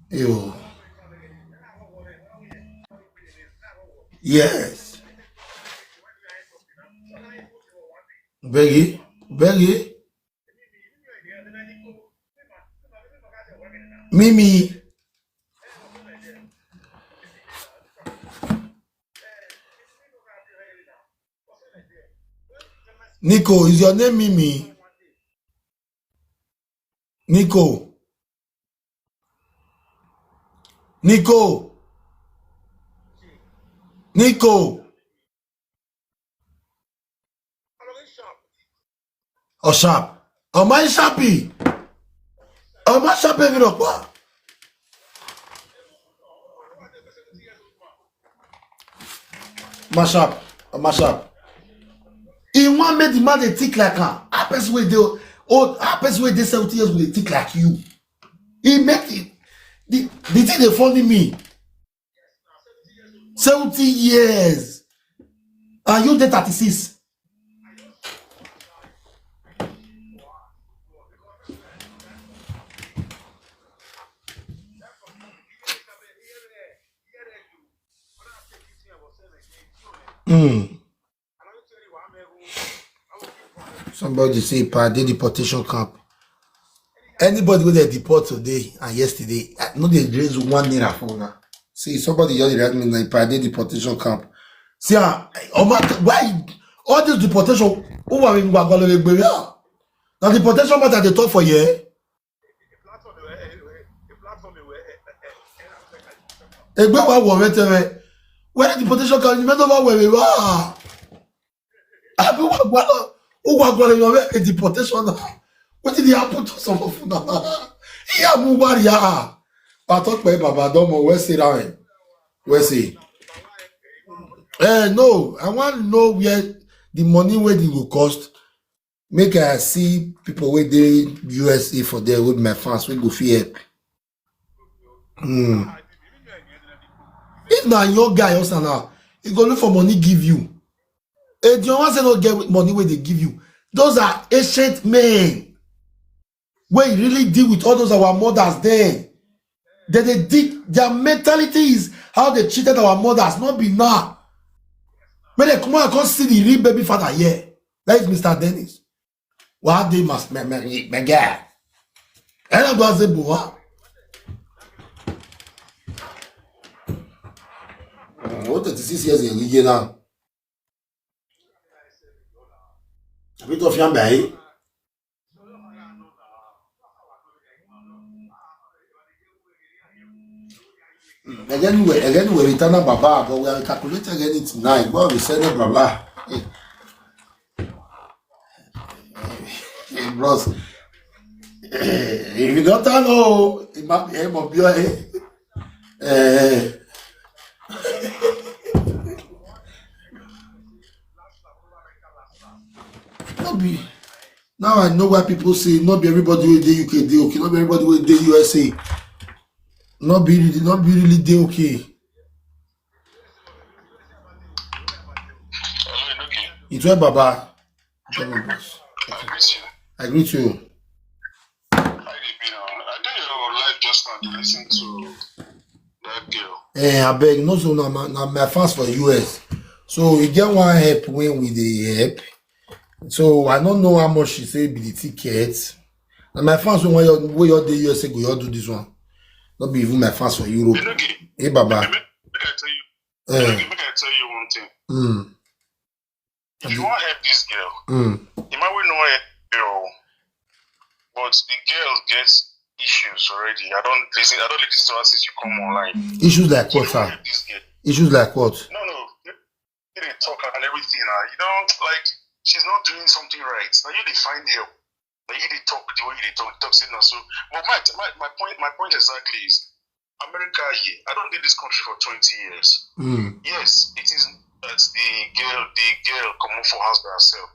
You. Yes. Beggy. Mimi. Nico, is your name Mimi? Nico. Nico. Nico. Or sharp. Or my sharpie. Or my sharp even up. My sharp. Or my sharp. He want make the man they think like her. I person where they old, I person where they 70 years will they think like you. He make it. The thing they funny me. 70 years. And you did 36. Somebody say per day deportation camp. Anybody with they deport today and yesterday, no they raise 1 naira for now. See somebody just write me like per day deportation camp. See why all this deportation? Who are we going to go? Now deportation matter they talk for you. Egbe wa wo metere. Where the deportation camp? You know where we were. Abi wa gba o wa gba your deportation now. What did happen to some of now? Yeah, Mubaria. I talk by Baba Domo. Where say that? Where say? No, I want to know where the money where it will cost. Make I see people where they USA for their with my fans. We go fear. If now your guy also now, he go look for money give you. Do you want to not get money where they give you? Those are ancient men. Where you really deal with all those our mothers then. They did their mentality is how they treated our mothers, not be now. When they come out and come see the real baby father here. That is Mr. Dennis. What they must my guy. And I'm going to say, boy. What 36 years in Ligue now? A bit of young guy. Again, we return a Baba, but we are calculating again it tonight. But we send a Baba. Hey, bros. If you don't know, it might be him of your not be. Now I know why people say not be everybody with the UK they okay, not be everybody with the USA. Not be really they okay. It's where Baba. I greet you. How you been on? I did your live just now to listen to that girl. I beg no so now my fans for US. So you get one help when with the help. So I don't know how much she say be the ticket. And my fans when you the USA go you do this one. Not be even my fans for Europe. Hey Baba. Make I tell you. Make I tell you one thing. If you want to help this girl, you might well know a girl, but the girl gets issues already. I don't listen to her since you come online. Issues like what, sir? Issues like what? No. They talk and everything. You don't like she's not doing something right. Now you find help. Now you talk the way you talk so. But my point exactly is America here. I don't did this country for 20 years. Yes, it is that the girl come home for house by herself.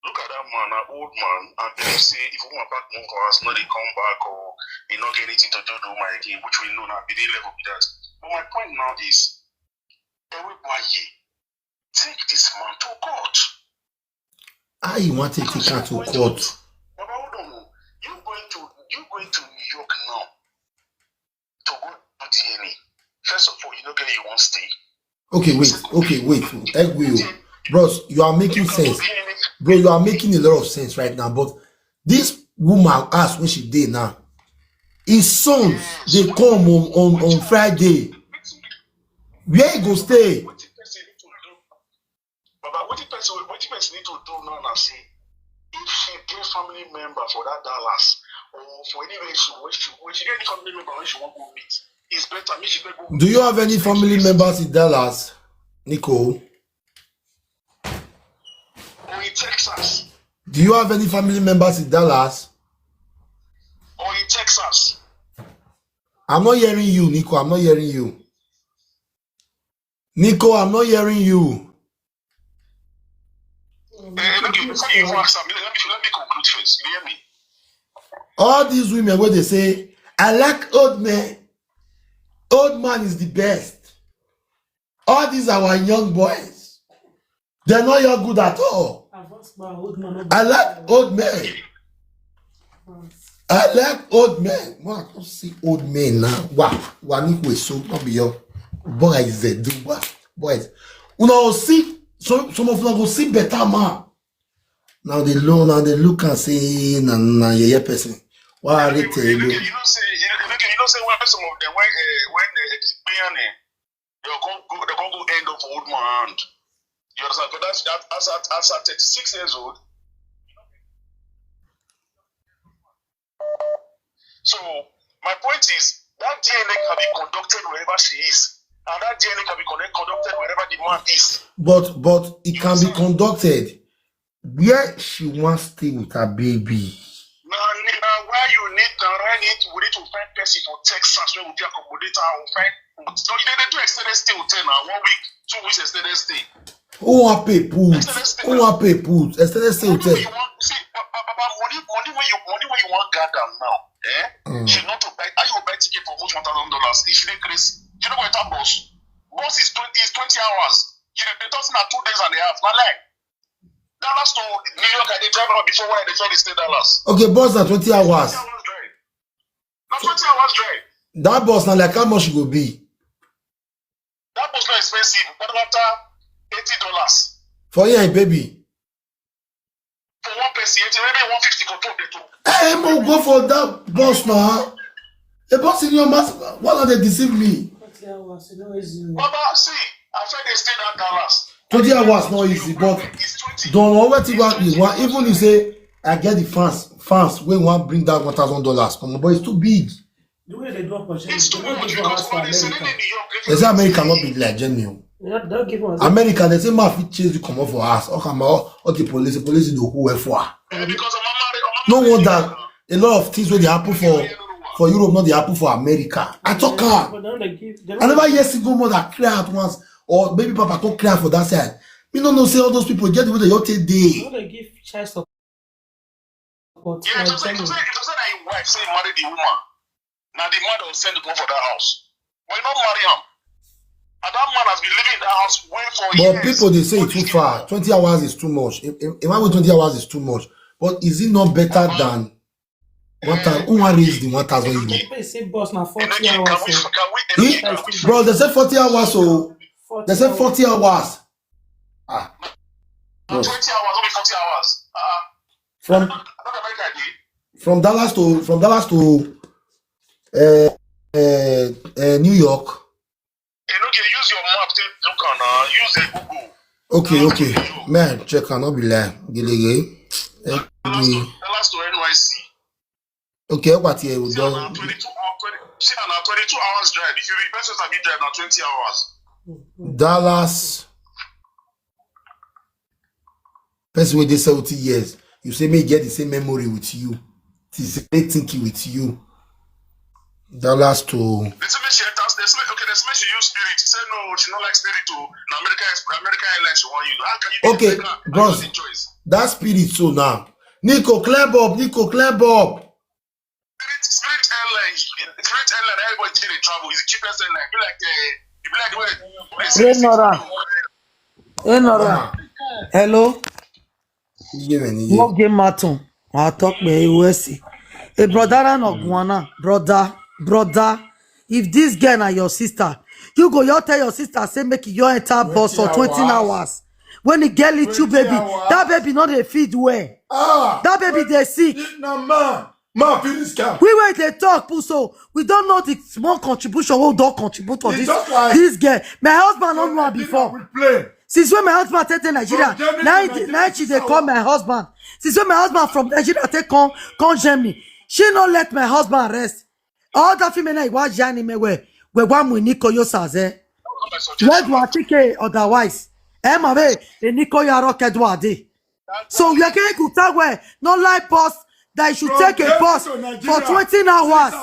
Look at that man, an old man, and they say if woman back home for us, no they come back or they not get anything to do my again, which we know now, they level with that. But my point now is everybody take this man to court. How you want to take her to court? Baba, hold on. You're going to New York now to go do DNA. First of all, you don't get you won't stay. Okay, wait. Bros, you are making sense. Bro, you are making a lot of sense right now. But this woman asked when she did now. His sons, they come on Friday. Where he go stay? What the person need to do now and say, if she get family member for that Dallas, or for anywhere she get any family member when she want to meet, it's better. Do you have any family members in Dallas, Nico? Or in Texas? Do you have any family members in Dallas? Or in Texas? I'm not hearing you, Nico. I'm not hearing you. Nico, I'm not hearing you. Look, Okay, before you even ask me, let me conclude first. You hear me? All these women where they say, I like old men. Old man is the best. All these are our young boys. They're not young good at all. I like old men. I like old men. Well, I don't see old men now. Wow. One equal so not be your boys they do what? Boys. You know, see, some of them go see better man. Now they look and say, nah, yeah, person. Why are they tell you? You know, say when some of them when they're gonna go end of old man. You understand? But that's as at 36 years old. So my point is that DNA can be conducted wherever she is, and that DNA can be conducted wherever the man is. But it can be conducted where she wants to stay with her baby. Now where you need we need to find person for Texas where we can accommodate her or find. So they do extended stay hotel now 1 week, 2 weeks extended stay. Who want pay put? Who want pay put? Extended stay hotel. Money where you want gather now. She not to buy. How you buy ticket for $1,000? If you crazy, you know what that bus? Bus is 20 hours. You they talking at 2 days and a half. Not like Dallas to New York. They drive out before when they try to stay Dallas. Okay, bus na 20 hours. Not 20 hours drive. That bus na like how much it go be? That bus not expensive. But after $80 for you and baby. For one person, maybe 150 for two. Hey, mo go for that bus now. The bus in your mouth. Why don't they deceive me? 20 hours, Baba, see, I said they stayed at Dallas. 20 hours not easy, but don't always think what you want. Even you say, I get the fans when one bring that $1,000. Come on, but it's too big. The way they do opportunity, it's too much because they say America not be like genuine. America, they say my fit chase you come up for us. Okay, police do who for. Because no wonder a lot of things when they happen for Europe, not they happen for America. I talk her. I never hear single mother clear at once, or maybe Papa come clear for that side. Me no say all those people get the way they all take day. They give child support. Yeah, just say that your wife say marry the woman. Now the man will send to go for that house. But you don't marry him. And that man has been living in that house way for years. But people they say it's too far. 20 hours is too much. If I with 20 hours is too much. But is it not better than what time? Who want raise the 1,000 euro? They say boss now 40 hours. Bro, they say 40 hours. So they say 40 hours. Ah. 20 hours, only 40 hours. From Dallas to New York. Use your map to look on. Use the Google. Okay. Man, check on. Not be lying. Dallas to NYC. Okay, what here we do? 22 hours drive. If you reverse it, you drive now 20 hours. Dallas. Person with 70 years. You say me get the same memory with you. The same thinking with you. Dallas to. Okay, the she use spirit. She said no, she don't like spirit to American Airlines. She want you. How can you okay, bros. That spirit so now. Nico, climb up. Spirit Airlines. Everybody take the travel. It's the cheapest airline. Hey Nora. Hello. What game matter? I talk me USA. A brother and Ogwana, brother. If this girl and your sister, you tell your sister say make you enter bus for 20 hours. When the girl eat you, baby, that baby not a feed well. That baby they sick. We wait they talk, so we don't know the small contribution who don't contribute to this girl. My husband don't know before. Since when my husband take to Nigeria, now she they call my husband. Since when my husband from Nigeria take come Germany, she not let my husband rest. All that female like what Jani me we one with Nico Yosaze. Where do I take otherwise? My way the Nico Yaroke do ade. So we are going to tag where no light bus that should take a bus for 20 hours.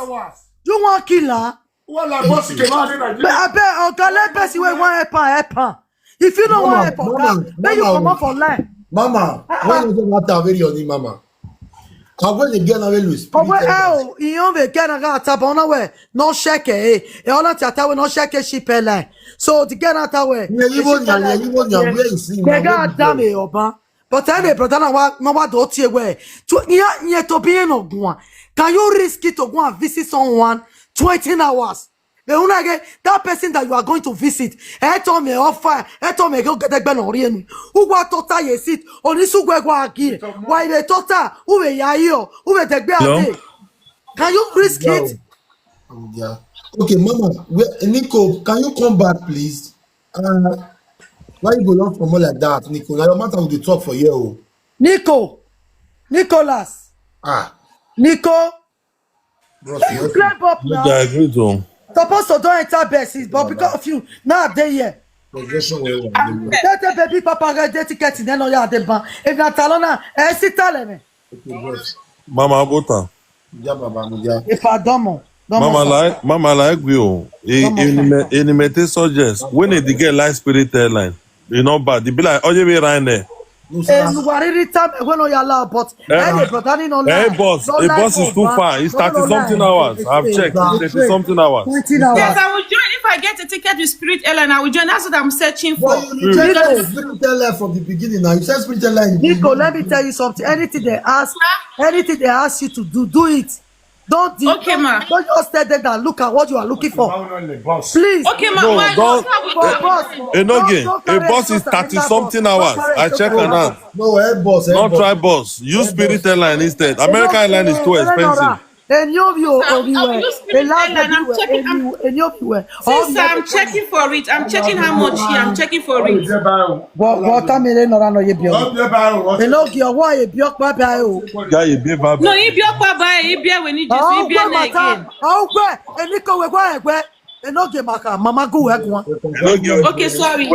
You want killer? Well, like bus you can But I bet okay let person we want help. If you don't want help, then you come up for line. Mama, when you get that very on mama. I'm going to get away with spirit. Oh, you be get a tap on away. No shake eh. E ona tata we no shake shipele. So to get out way. Yeah, you want where you see They got damn it oba. But I brother no what do tie way. To nye to be no go. Can you risk it to go and visit someone 20 hours? That person that you are going to visit, told me offer, told me go get the ben orienu. Who got tota ye sit on this go agi? Why the tota? Who we ya yo? Who we the be? Can you risk it? Yeah. Okay, Mama. Nico, can you come back, please? Why you go on for more like that, Nico? Now your matter will talk for you. Nicholas. Nico. Bro, You climb up now. I agree to. Supposed to don't enter bases, but because of you, now they here. Tete baby papa get the ticket in no ya de ban. If na talona, sit taleme. Mama Bota. If I don't Mama like you. Inimete suggest when they get light spirit airline. You know, but they be like, oh, you be right there. Hey, boss is too far. It's 30-something hours. I've checked. It's 30-something hours. Yes, I will join. If I get a ticket with Spirit Airline, I will join. That's what I'm searching for. Well, you rejected Spirit Airline from the beginning. Now you said Spirit Airline. Nico, let me tell you something. Anything they ask you to do it. Don't just tell them that look at what you are looking for. Please. Okay, ma. No, don't. A bus is 30-something hours. I check on that. No, air boss. Don't try bus. Use Spirit Airline instead. American Airline is too expensive. I'm checking for it. I'm checking how much here. I'm checking for it. No, if you're by Ibia, we need you again. Okay, sorry.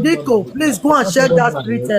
Nico, please go and check that Spirit Airline.